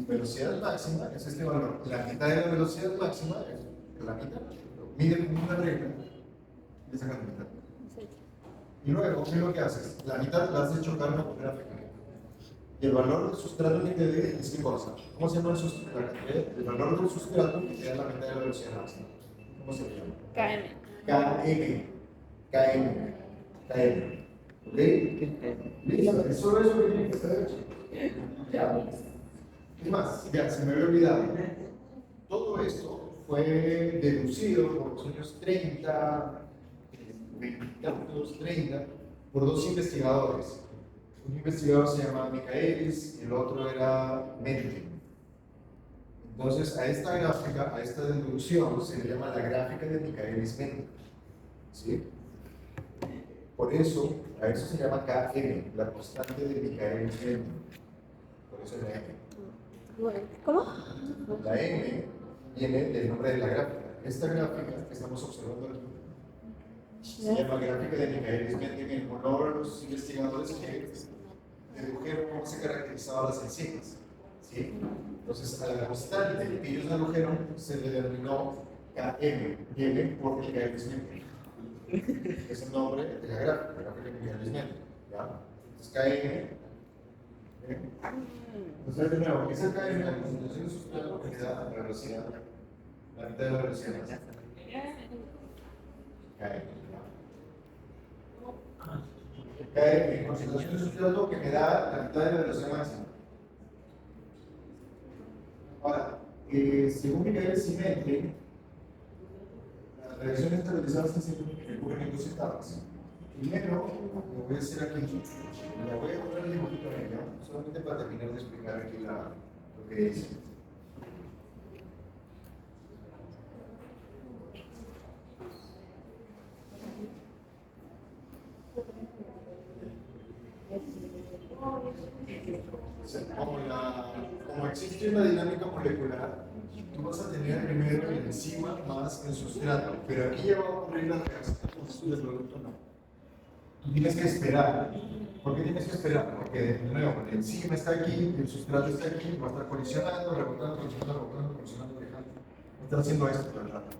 Velocidad máxima es este valor. La mitad de la velocidad máxima es la mitad. Mide como una regla y le sacan la mitad. Y luego, ¿qué es lo que haces? La mitad la haces chocar una gráfica. Y el valor del sustrato que te dé es qué cosa. ¿Cómo se llama el sustrato? El valor del sustrato que te da la mitad de la velocidad máxima. ¿Cómo se llama? KM. KM. ¿Ok? ¿Listo? Es solo eso que tiene que estar hecho. Ya. Es más, ya se me había olvidado. Todo esto fue deducido por los años 30, 20, 30, por dos investigadores. Un investigador se llamaba Michaelis y el otro era Mendel. Entonces, a esta gráfica, a esta deducción, se le llama la gráfica de Michaelis-Mendel. ¿Sí? Por eso, a eso se llama Km, la constante de Michaelis-Mendel. Por eso es la M. ¿Cómo? La M viene del nombre de la gráfica. Esta gráfica que estamos observando aquí se llama gráfica de Michaelis-Mendel en honor a los investigadores que dedujeron cómo se caracterizaban las enzimas. ¿Sí? Entonces, a la constante que ellos dedujeron se le denominó Km, M por Michaelis-Mendel. Es el nombre de la gráfica de Michaelis-Mendel. ¿Ya? Entonces, Km. Entonces, de nuevo, esa KM, la concentración de sustrato que da la velocidad, la mitad de la velocidad máxima. KM, concentración de sustrato que me da la mitad de la velocidad máxima. Ahora, según Michaelis-Mendel, las reacciones estabilizadas se ocurren en dos etapas. Primero, lo voy a hacer aquí, le voy a poner el dibujito en ella, solamente para terminar de explicar aquí lo que dice. Como existe una dinámica molecular, tú vas a tener primero el enzima más el sustrato, pero aquí ya va a ocurrir la reacción del producto no. Tú tienes que esperar. ¿Por qué tienes que esperar? Porque de nuevo, el enzima está aquí, el sustrato está aquí, va a estar colisionando, rebotando, colisionando, dejando. Está haciendo esto todo el rato.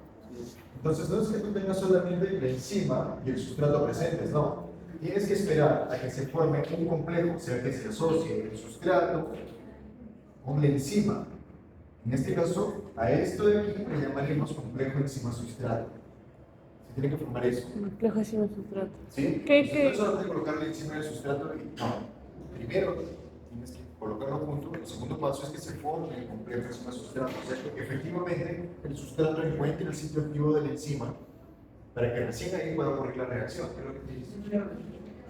Entonces, no es que tú tengas solamente el enzima y el sustrato presentes, no. Tienes que esperar a que se forme un complejo, o sea, que se asocie el sustrato con la enzima. En este caso, a esto de aquí le llamaremos complejo enzima-sustrato. Se tiene que formar eso. Complejo enzima sustrato. ¿Sí? ¿Qué? No es solamente colocarle encima del sustrato y no. Primero tienes que colocarlo junto. El segundo paso es que se forme el complejo enzima-sustrato. O sea, que efectivamente el sustrato encuentre el sitio activo de la enzima para que recién ahí pueda ocurrir la reacción. ¿Qué es lo que te dice?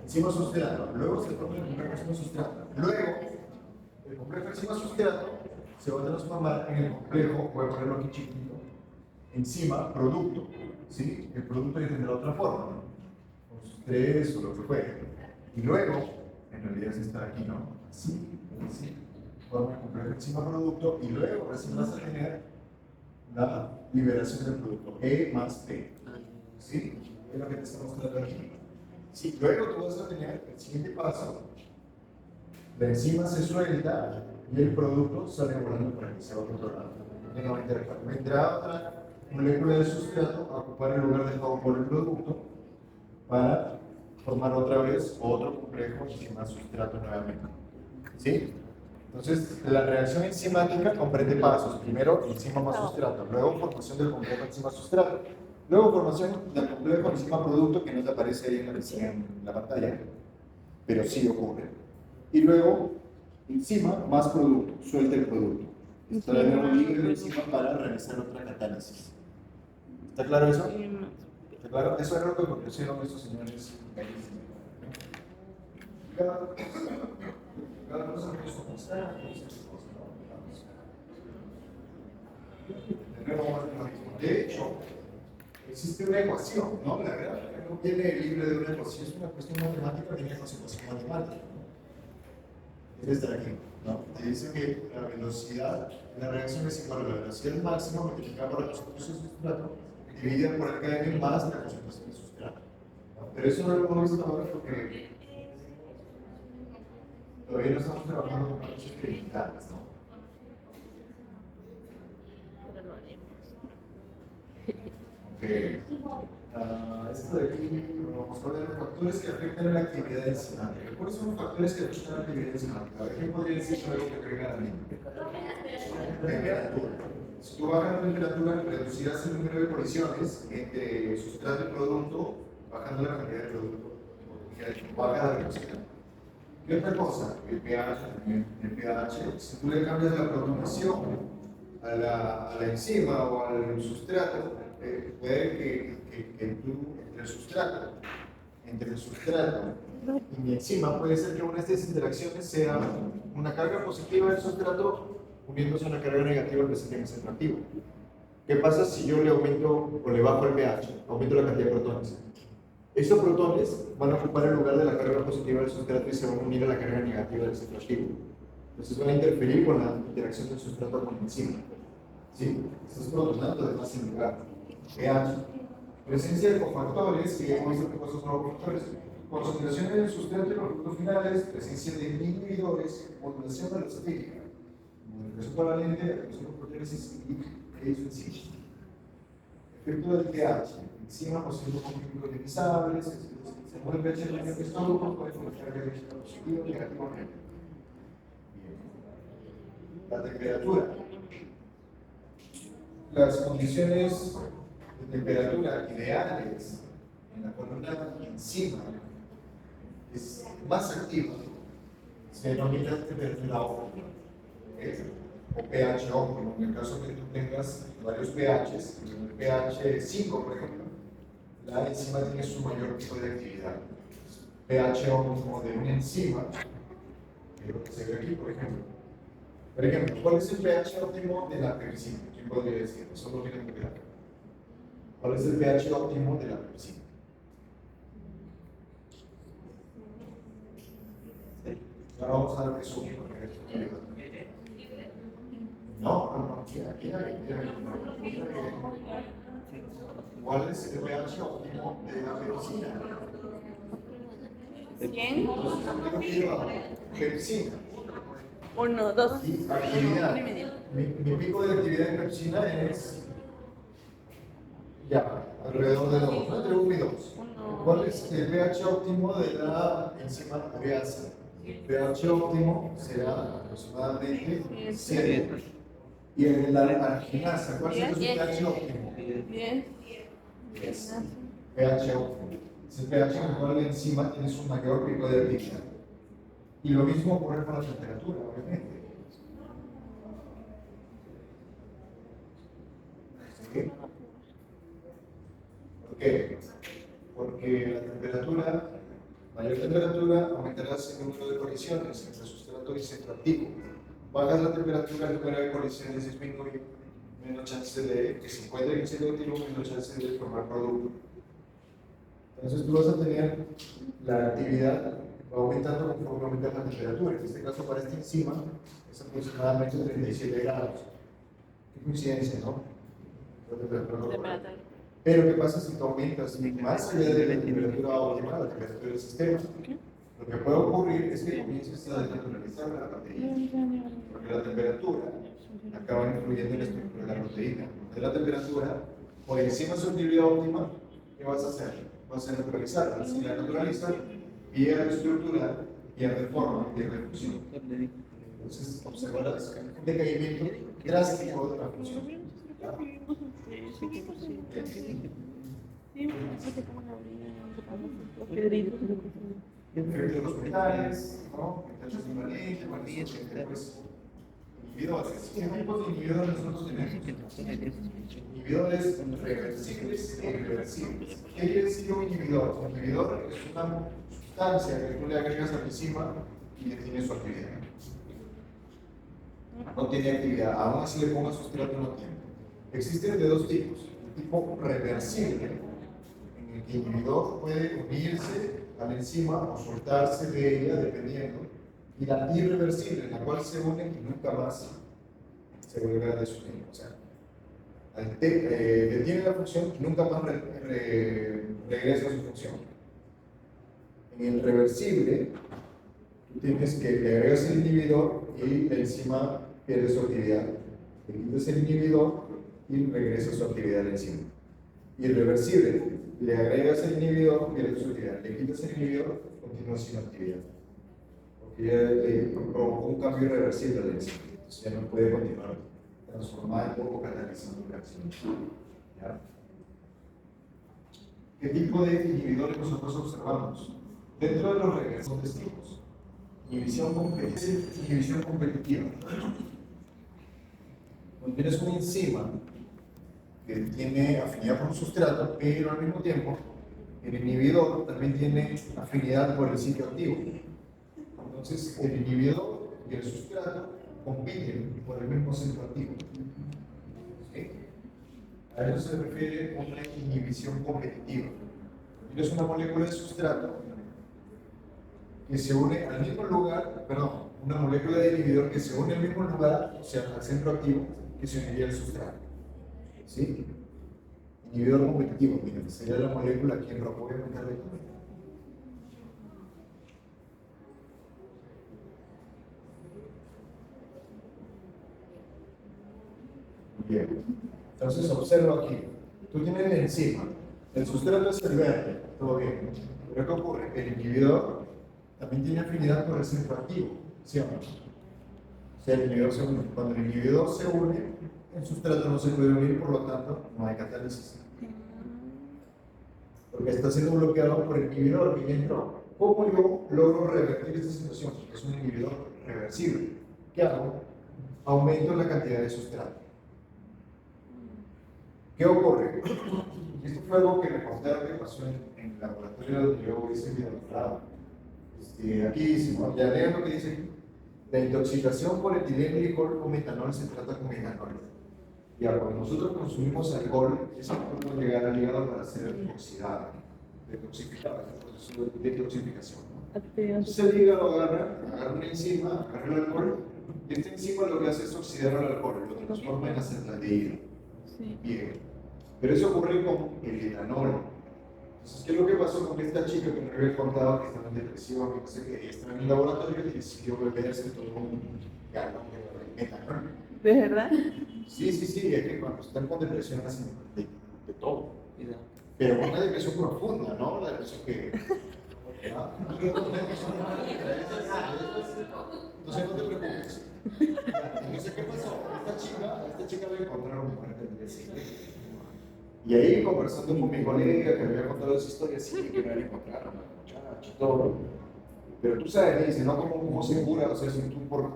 Enzima-sustrato. Luego se forma el complejo enzima-sustrato. Luego, el complejo enzima-sustrato se va a transformar en el complejo, voy a ponerlo aquí chiquitito, enzima, producto. ¿Sí? El producto ya tendrá otra forma, ¿no? Con sus tres o lo que fuere. Y luego, en realidad es estar aquí, ¿no? Así, forma el complejo enzima-producto y luego recién vas a tener la liberación del producto, E más P. ¿Sí? Es lo que te está mostrando aquí. Sí, luego tú vas a tener el siguiente paso. La enzima se suelta y el producto sale volando para que sea otro lado. Vendrá otra molécula de sustrato a ocupar el lugar dejado por el producto para formar otra vez otro complejo enzima-sustrato nuevamente. ¿Sí? Entonces, la reacción enzimática comprende pasos. Primero, enzima más sustrato. Luego, formación del complejo enzima-sustrato. Luego, formación del complejo enzima-producto que no te aparece ahí en la pantalla, pero sí ocurre. Y luego, enzima más producto. Suelta el producto. Está de nuevo libre de enzima para realizar otra catálisis. ¿Está claro eso? ¿Está claro? Eso era lo que propusieron estos señores. Cada cosa que eso consta, de nuevo, de hecho, existe una ecuación, ¿no? La gráfica no viene libre de una ecuación, es una cuestión matemática, viene con su ecuación matemática. Debe estar aquí, ¿no? Te dice que la velocidad, la reacción es igual a la velocidad máxima multiplicada por la concentración de sustrato, dividida por el KM más la concentración de sustrato. ¿No? Pero eso no lo hemos visto ahora porque todavía no estamos trabajando con cosas experimentales, ¿no? Okay. Esto de aquí vamos a ver los factores que afectan la actividad enzimática. ¿Cuáles son los factores que afectan la actividad enzimática? A ver, ¿qué podría decir algo que venga a mí? Temperatura. Si tú bajas la temperatura, reducirás el número de colisiones entre sustrato y producto, bajando la cantidad de producto. Baja la velocidad. ¿Qué otra cosa? El pH también. El pH, si tú le cambias la protonación a la enzima o al sustrato, puede que entre el sustrato y mi enzima, puede ser que una de estas interacciones sea una carga positiva del sustrato uniéndose a una carga negativa del presente en el centro activo. ¿Qué pasa si yo le aumento o le bajo el pH? Aumento la cantidad de protones. Estos protones van a ocupar el lugar de la carga positiva del sustrato y se van a unir a la carga negativa del centro activo. Entonces van a interferir con la interacción del sustrato con la enzima. ¿Sí? Estás protonando además en lugar. pH. Presencia de cofactores, que hemos visto que son cofactores. Concentración en el sustrato y los productos finales, presencia de inhibidores, modulación alostética. Modulación covalente, activación de proteínas y enzima. Efecto del pH. Enzima poseyendo componentes ionizables, según el pH del medio estómago, puede formar carga positiva o negativa. La temperatura. Las condiciones de temperatura ideales en la cual una enzima es más activa se denomina temperatura óptima o pH óptimo. En el caso que tú tengas varios pHs, en el pH 5, por ejemplo, la enzima tiene su mayor pico de actividad. pH óptimo de una enzima, que es lo que se ve aquí, por ejemplo. Por ejemplo, ¿cuál es el pH óptimo de la pepsina? ¿Quién podría decir? Solo miren que acá. ¿Cuál es el pH óptimo de la pepsina? Ahora vamos a dar resumen. No, aquí. ¿Cuál es el pH óptimo de la pepsina? 100. Pepsina. 1, 2. Actividad. Mi pico de actividad en pepsina es ya, alrededor de 2, entre 1 y 2. ¿Cuál es el pH óptimo de la enzima ureasa? El pH óptimo será aproximadamente 7. Y en la arginasa, ¿cuál es su pH óptimo? 10. 10. pH óptimo. Si el pH en el cual la enzima tiene su mayor pico de actividad. Y lo mismo ocurre con la temperatura, obviamente. ¿Sí? ¿Por qué? Porque la temperatura, mayor temperatura, aumentarás el número de colisiones entre sustrato y centro activo. Bajas la temperatura, el número de colisiones disminuye, menos chance de que se encuentre en centro activo, menos chance de formar producto. Entonces tú vas a tener la actividad va aumentando conforme aumenta la temperatura. En este caso, para esta enzima es aproximadamente 37 grados. Qué coincidencia, ¿no? La temperatura corporal. Pero ¿qué pasa si tú aumentas más allá de la temperatura óptima, la temperatura del sistema? Lo que puede ocurrir es que comiences a desnaturalizar la proteína, porque la temperatura acaba influyendo en la estructura de la proteína. De la temperatura, por encima de su actividad óptima, ¿qué vas a hacer? Vas a naturalizarla. Si la naturalizas, pierde estructura, pierde forma, pierde función. Entonces, observarás un decaimiento drástico de la función. Efectos los metales, ¿no? Metales equivalentes, pues, inhibidores. ¿Qué tipos de inhibidores nosotros tenemos? Inhibidores reversibles e irreversibles. ¿Qué quiere decir un inhibidor? Un inhibidor es una sustancia que tú le agregas a la enzima y detiene su actividad. No tiene actividad, aún así le pongas sustrato, no tiene. Existen de dos tipos. El tipo reversible, en el que el inhibidor puede unirse a la enzima o soltarse de ella, dependiendo, y la irreversible, en la cual se une y nunca más se vuelve a desunir. O sea, detiene la función y nunca más regresa a su función. En el reversible, tú tienes que le agregas el inhibidor y la enzima pierde su actividad. Le quitas el inhibidor y regresa su actividad a la enzima. Irreversible, le agregas el inhibidor, pierde su actividad. Le quitas el inhibidor, continúa sin actividad. Porque ya le provocó un cambio irreversible a la enzima. Entonces ya no puede continuar transformada o catalizando la acción. ¿Ya? ¿Qué tipo de inhibidores nosotros observamos? Dentro de los regresores tipos. Inhibición competitiva. Cuando tienes una enzima que tiene afinidad por un sustrato, pero al mismo tiempo el inhibidor también tiene afinidad por el sitio activo. Entonces, el inhibidor y el sustrato compiten por el mismo centro activo. ¿Sí? A eso se refiere una inhibición competitiva. Tienes una molécula de sustrato que se une al mismo lugar, una molécula de inhibidor que se une al mismo lugar, o sea, al centro activo, que se uniría al sustrato. ¿Sí? Inhibidor competitivo, miren, sería la molécula aquí en rojo. Voy a meterle aquí. Bien. Entonces observa aquí. Tú tienes la enzima. El sustrato es el verde. Todo bien. Pero ¿qué ocurre? El inhibidor también tiene afinidad por el centro activo. ¿Sí o no? O sea, el inhibidor se une. Cuando el inhibidor se une, el sustrato no se puede unir, por lo tanto, no hay catálisis. Porque está siendo bloqueado por el inhibidor que entró. ¿Cómo yo logro revertir esta situación? Es un inhibidor reversible. ¿Qué hago? Aumento la cantidad de sustrato. ¿Qué ocurre? Esto fue algo que me contaron que pasó en el laboratorio donde yo hice mi doctorado. Aquí dice, ¿no? Ya lean lo que dice. La intoxicación por etilenglicol con metanol se trata con metanol. Ya, cuando nosotros consumimos alcohol, ese alcohol puede llegar al hígado para ser oxidado, detoxificado, el proceso de detoxificación. Entonces el hígado agarra una enzima, agarra el alcohol, y esta enzima lo que hace es oxidar el alcohol, lo transforma en acetaldehído. Sí. Bien. Pero eso ocurre con el etanol. Entonces, ¿qué es lo que pasó con esta chica que me había contado que estaba en depresión, que no sé qué, y estaba en el laboratorio y decidió beberse todo un galón de etanol? ¿De verdad? Sí, es que cuando están con depresión hacen de todo. Pero una depresión profunda, ¿no? La depresión que ¿Ah? Entonces no te preocupes. Entonces, ¿qué pasó? Esta chica le encontraron muerta en el cine. Y ahí conversando con mi colega que me había contado esa historia, sí, que me había encontrado una muchacha y todo. Pero tú sabes, me dice, ¿no? ¿Cómo se cura? O sea, si tú por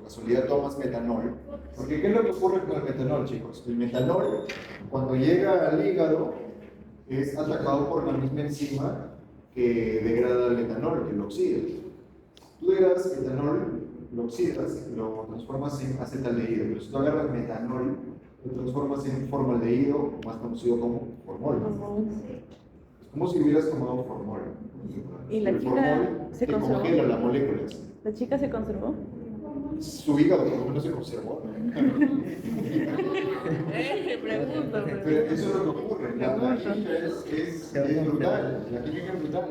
casualidad tomas metanol. Porque ¿qué es lo que ocurre con el metanol, chicos? El metanol, cuando llega al hígado, es atacado por la misma enzima que degrada el etanol, que lo oxida. Tú degradas el etanol, lo oxidas, lo transformas en acetaldehído. Pero si tú agarras metanol, lo transformas en formaldehído, más conocido como formol. Es como si hubieras tomado formol. ¿Y la El chica formol se te conservó? congela las moléculas. ¿La chica se conservó? Su hígado por lo menos se conservó, ¿no? Pregunto. Pero eso es lo que ocurre. La química es brutal. La química es brutal.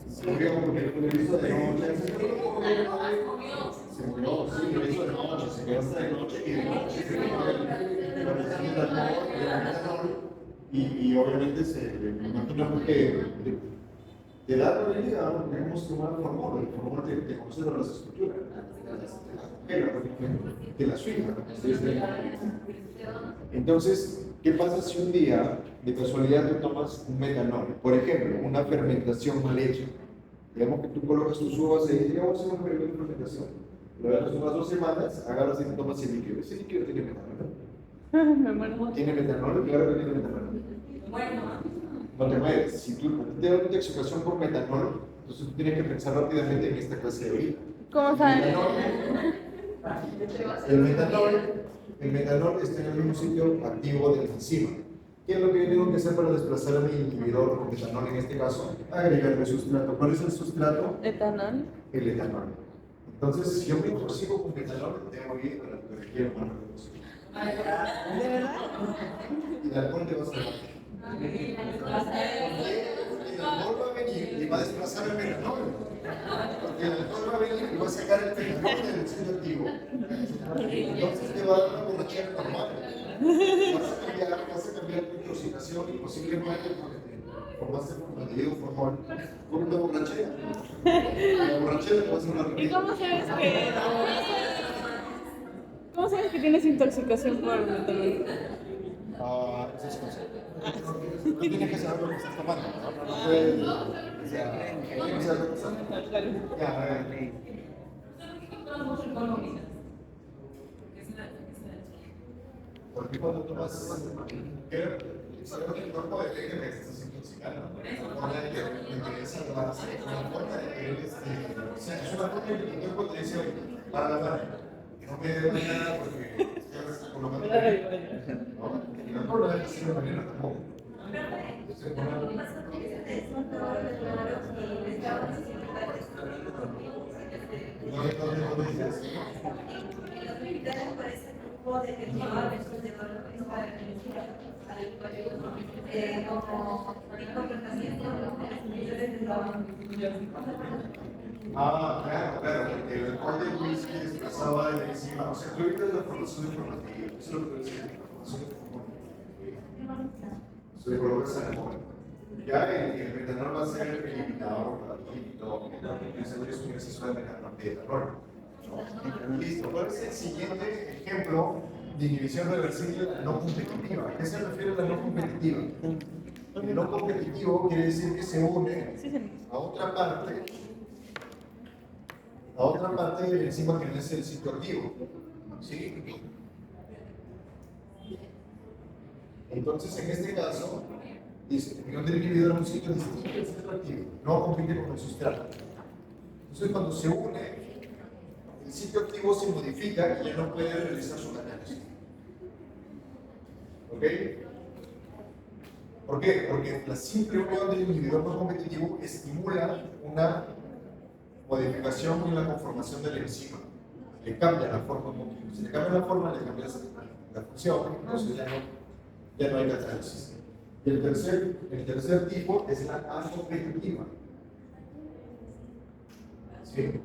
Se murió porque lo hizo de noche. Se murió, sí, lo hizo de noche. Se quedó hasta de noche y de noche se quedó el metanol. Y obviamente me imagino que te da probabilidad, ¿no? Tenemos que tomar formol. El formol te conserva las estructuras. Que la suiza. Entonces, ¿qué pasa si un día de casualidad tú tomas un metanol? Por ejemplo, una fermentación mal hecha. Digamos que tú colocas tus uvas y dices, vamos a hacer una fermentación. Luego de unas 2 semanas, agarras y te tomas el líquido. Ese líquido tiene metanol. Me muero. ¿Tiene metanol? Claro que tiene metanol. No te mueres. Si tú te das una intoxicación por metanol, entonces tú tienes que pensar rápidamente en esta clase de orina. ¿Cómo saben? El metanol está en el mismo sitio activo de la enzima. ¿Qué es lo que yo tengo que hacer para desplazar a mi inhibidor con metanol en este caso? Agregarle sustrato. ¿Cuál es el sustrato? Etanol. El etanol. Entonces, si yo me intoxico con metanol, tengo que ir a la que requiere más recursos. ¿De verdad? Y el alcohol te va a salvar. El alcohol va a venir y va a desplazar el metanol. Porque el alcohol va a venir y va a sacar el metanol del sitio activo. Entonces te va a dar una borrachera normal. Vas a cambiar tu intoxicación y posiblemente porque formaste formaldehído formol con una borrachera. La borrachera te va a hacer una ¿Y cómo sabes que tienes intoxicación por metanol? Esas cosas. No tienes que saber lo que estás tomando, ¿no? No puedes. O sea, tienes que saber lo que estás tomando. Ya, a ver. Porque cuando tomas. Creo que el cuerpo detecta que estás intoxicando. Una forma de que esa una forma de que o sea, es una forma de que el cuerpo te dice, oye, para la mano. No me dé mañana porque por lo menos. Y no por lo menos si no mañana tampoco. ¿Dónde dices? Claro, porque el alcohol del whisky desplazaba de encima. O sea, tú evitas la formación de formativa. Eso es lo que decía, la formación de formativa. Se colocas al alcohol. Ya el metanol va a ser eliminado por la todo. Es un exceso de metanol. Listo. ¿Cuál es el siguiente ejemplo de inhibición reversible no competitiva? ¿A qué se refiere la no competitiva? El no competitivo quiere decir que se une a otra parte de la enzima que no es el sitio activo. ¿Sí? Entonces, en este caso, dice, unión del inhibidor a un sitio distinto del sitio activo, no compite con el sustrato. Entonces, cuando se une, el sitio activo se modifica y ya no puede realizar su catálisis. ¿Ok? ¿Por qué? Porque la simple unión del inhibidor no competitivo estimula una modificación en la conformación de la enzima. Le cambia la forma un poquito. Si le cambia la forma, le cambia la función, entonces ya no hay catálisis. Y el tercer tipo es la acompetitiva. ¿Sí?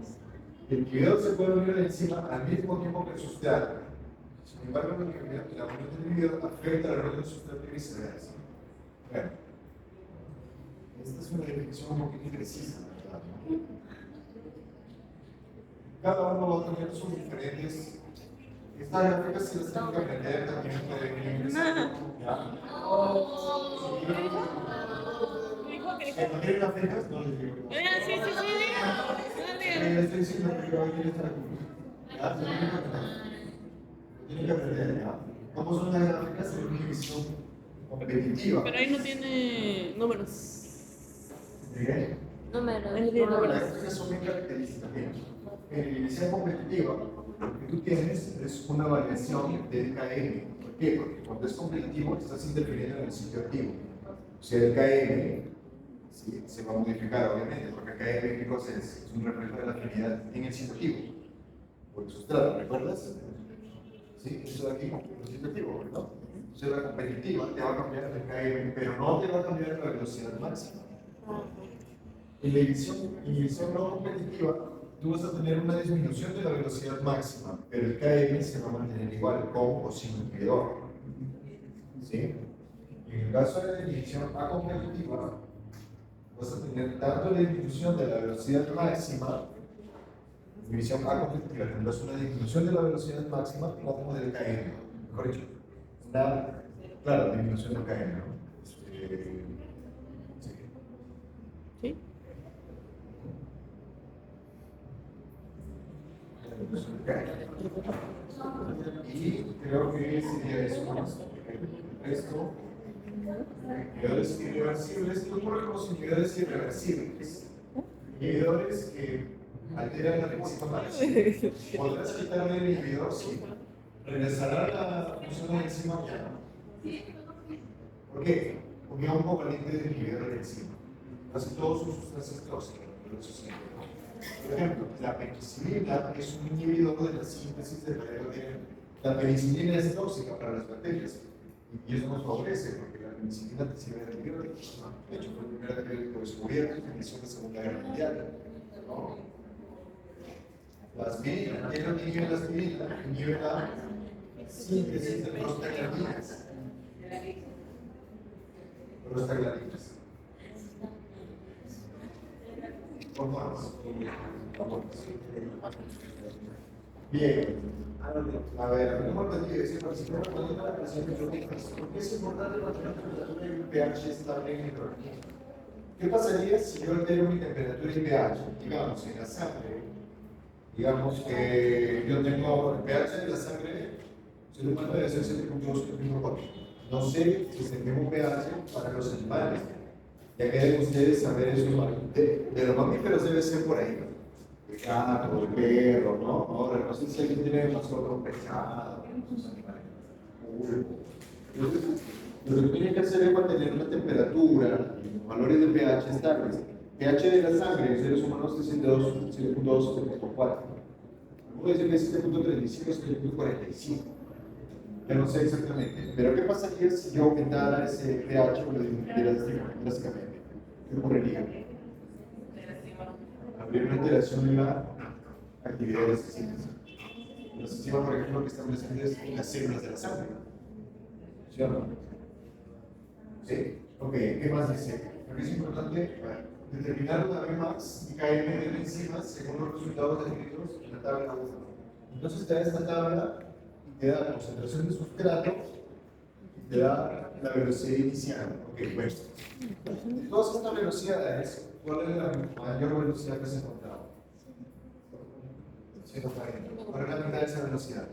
El inhibidor se puede unir a la enzima al mismo tiempo que el sustrato. Sin embargo, la unión del inhibidor afecta la red del sustrato y viceversa. Bueno. Esta es una definición un poquito imprecisa, ¿verdad? Cada uno va a tener sus diferentes. Estas gráficas se las tienen que aprender también pueden ingresar. ¿Ya? ¿No quieren gráficas? No les digo. Sí, Les estoy diciendo que yo quiero estar aquí. ¿Ya? Tienen que aprender, ¿ya? ¿Cómo son las gráficas en una división competitiva? pero ahí no tiene números. ¿Bien? Número. Ahí no tiene Las números. gráficas son bien características. Bien. En división competitiva, lo que tú tienes es una variación del KM. ¿Por qué? Porque cuando es competitivo estás interfiriendo en el sitio activo. O sea, el KM sí, se va a modificar, obviamente, porque el KM, ¿qué cosa es? Es un reflejo de la afinidad en el sitio activo. Por el sustrato, ¿recuerdas? Sí, eso de aquí, el sitio activo, ¿verdad? Entonces la competitiva te va a cambiar el KM, pero no te va a cambiar la velocidad máxima. En la división no competitiva, tú vas a tener una disminución de la velocidad máxima, pero el KM se va a mantener igual, con o sin inhibidor. ¿Sí? Y en el caso de la división A competitiva, vas a tener tanto la disminución de la velocidad máxima, división A competitiva, tendrás una disminución de la velocidad máxima como del KM, mejor dicho. Claro, disminución del KM, ¿no? Sí. ¿Sí? Y creo que sería eso más. El resto, inhibidores irreversibles, esto ocurre con los inhibidores irreversibles. Inhibidores que alteran la principal. Podrás quitarle el inhibidor, sí. Regresará la función de enzima ya no. ¿Por qué? Porque es un covalente de inhibidor de enzima. Casi todos sus sustancias tóxicas. Por ejemplo, la penicilina es un inhibidor de la síntesis de la penicilina es tóxica para las bacterias y eso nos favorece porque la penicilina te sirve de antibiótico. De hecho, fue el primer antibiótico descubierto en la Segunda Guerra Mundial. ¿No? La aspirina, ¿qué es lo que inhibe la aspirina? Inhibe la síntesis de prostaglandinas. Prostaglandinas. Bien. A ver, a lo mejor tendría que decir, si no me la presión de preguntas, ¿por qué es importante mantener la temperatura y el pH estable en el organismo? ¿Qué pasaría si yo altero mi temperatura y pH? Digamos, en la sangre, digamos que yo tengo el pH de la sangre, ser humano debe ser 7.2, 7.4. No sé si tenemos pH para los animales. Ya que deben ustedes saber eso de los mamíferos debe ser por ahí, ¿no? El gato, el perro, ¿no? Ahora, no sé si alguien tiene mascota un pescado, sus animales. Entonces, lo que tienen que hacer es mantener una temperatura y valores de pH estables. pH de la sangre en seres humanos es 7.2, 7.4. Algunos dicen que es 7.35, 7.45. Ya no sé exactamente. Pero ¿qué pasaría si yo aumentara ese pH o lo disminuyera drásticamente? ¿Qué ocurriría? Habría una alteración en la actividad de las enzimas. Las enzimas, por ejemplo, que están presentes en las células de la sangre. ¿Sí o no? ¿Sí? Ok, ¿qué más dice? Porque es importante determinar la Vmax y KM de enzimas según los resultados descritos en la tabla 1. Entonces te da esta tabla y te da la concentración de sustrato y te da la velocidad inicial. Ok, bueno. De todas estas velocidades, ¿cuál es la mayor velocidad que se ha encontrado? 140. ¿Cuál es la mitad de esa velocidad?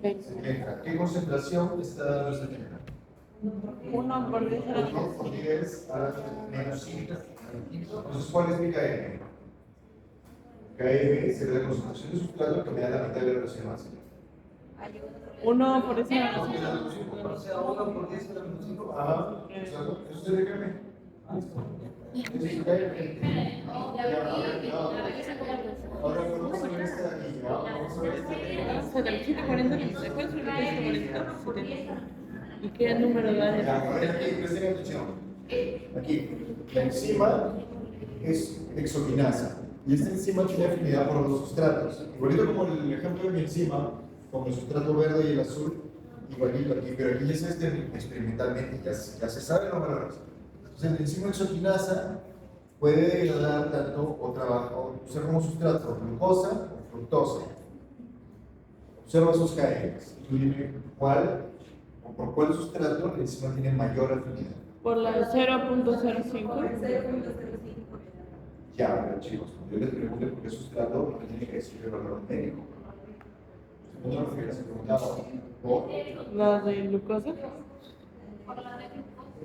70. ¿Qué concentración está dando esa mitad? 1 por 10 a la 1 por 10 a la menos 5. Entonces, ¿cuál es mi KM? KM sería la concentración de sustrato que me da la mitad de la velocidad máxima. 1 por 10 a la ¿No? menos O sea, 1 por 10 a la menos 5. Ajá, exacto. Eso sería KM. Eso es KM. Ahora vamos a ver esta de aquí. Vamos a ver esta de aquí. 740, ¿cuál es el 740? ¿Y qué número da? Ya, ahora aquí, presten atención. Aquí, la enzima es exoquinasa. Y esta enzima tiene afinidad por los sustratos. Igualito como el ejemplo de mi enzima, con el sustrato verde y el azul, igualito aquí. Pero aquí ya se experimentalmente, ya se sabe los valores. Entonces, la enzima exoquinasa puede degradar tanto o trabajar, o usar como sustrato glucosa o fructosa. Observa sus KMs. Tú dime cuál o por cuál sustrato la enzima tiene mayor afinidad. Por la 0.05. Ya, pero chicos, cuando yo les pregunte por qué sustrato, no me tienen que decir el valor numérico. ¿Cómo lo que se preguntaba? ¿Por? La de glucosa.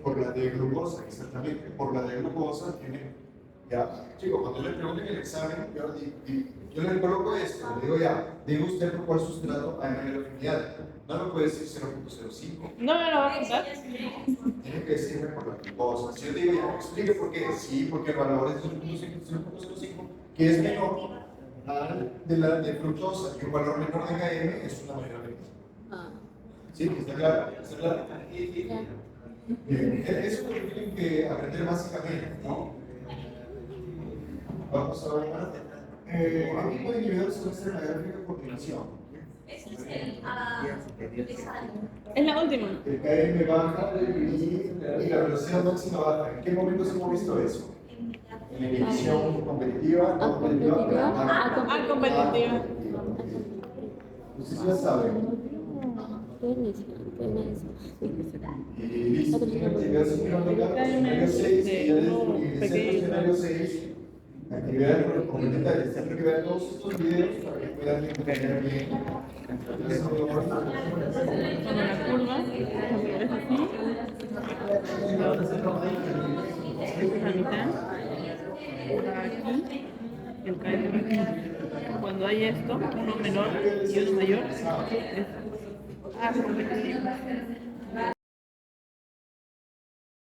Por la de glucosa, exactamente. Por la de glucosa tiene. Ya, chicos, cuando yo les pregunte en el examen, yo le coloco esto, le digo ya, diga usted por cuál sustrato hay mayor afinidad. No me puede decir 0.05. No me lo va a contar. Tiene que decirme por la glucosa. Si yo digo ya, explique por qué. Sí, porque el valor es 0.05, que es menor al de la de fructosa, que un valor menor de KM es una mayor afinidad. ¿Sí? ¿Está claro? ¿Está claro? Bien, eso es lo que tienen que aprender básicamente, ¿no? Vamos a ver. Aquí pueden ayudar a hacer la gráfica de coordinación. Es la última. El KM baja y la velocidad máxima baja. ¿En qué momentos hemos visto eso? En la inhibición competitiva, no competitiva, Competitiva. Ustedes ya saben. Y listo, tienen actividad sistemática, escenario 6, y ya desde el escenario 6, actividades complementarias. Siempre que vean todos estos videos para que puedan entender bien. Con la curva, es así. La mitad. Aquí. Y el KM aquí. Cuando hay esto, uno menor y uno mayor, es competitivo.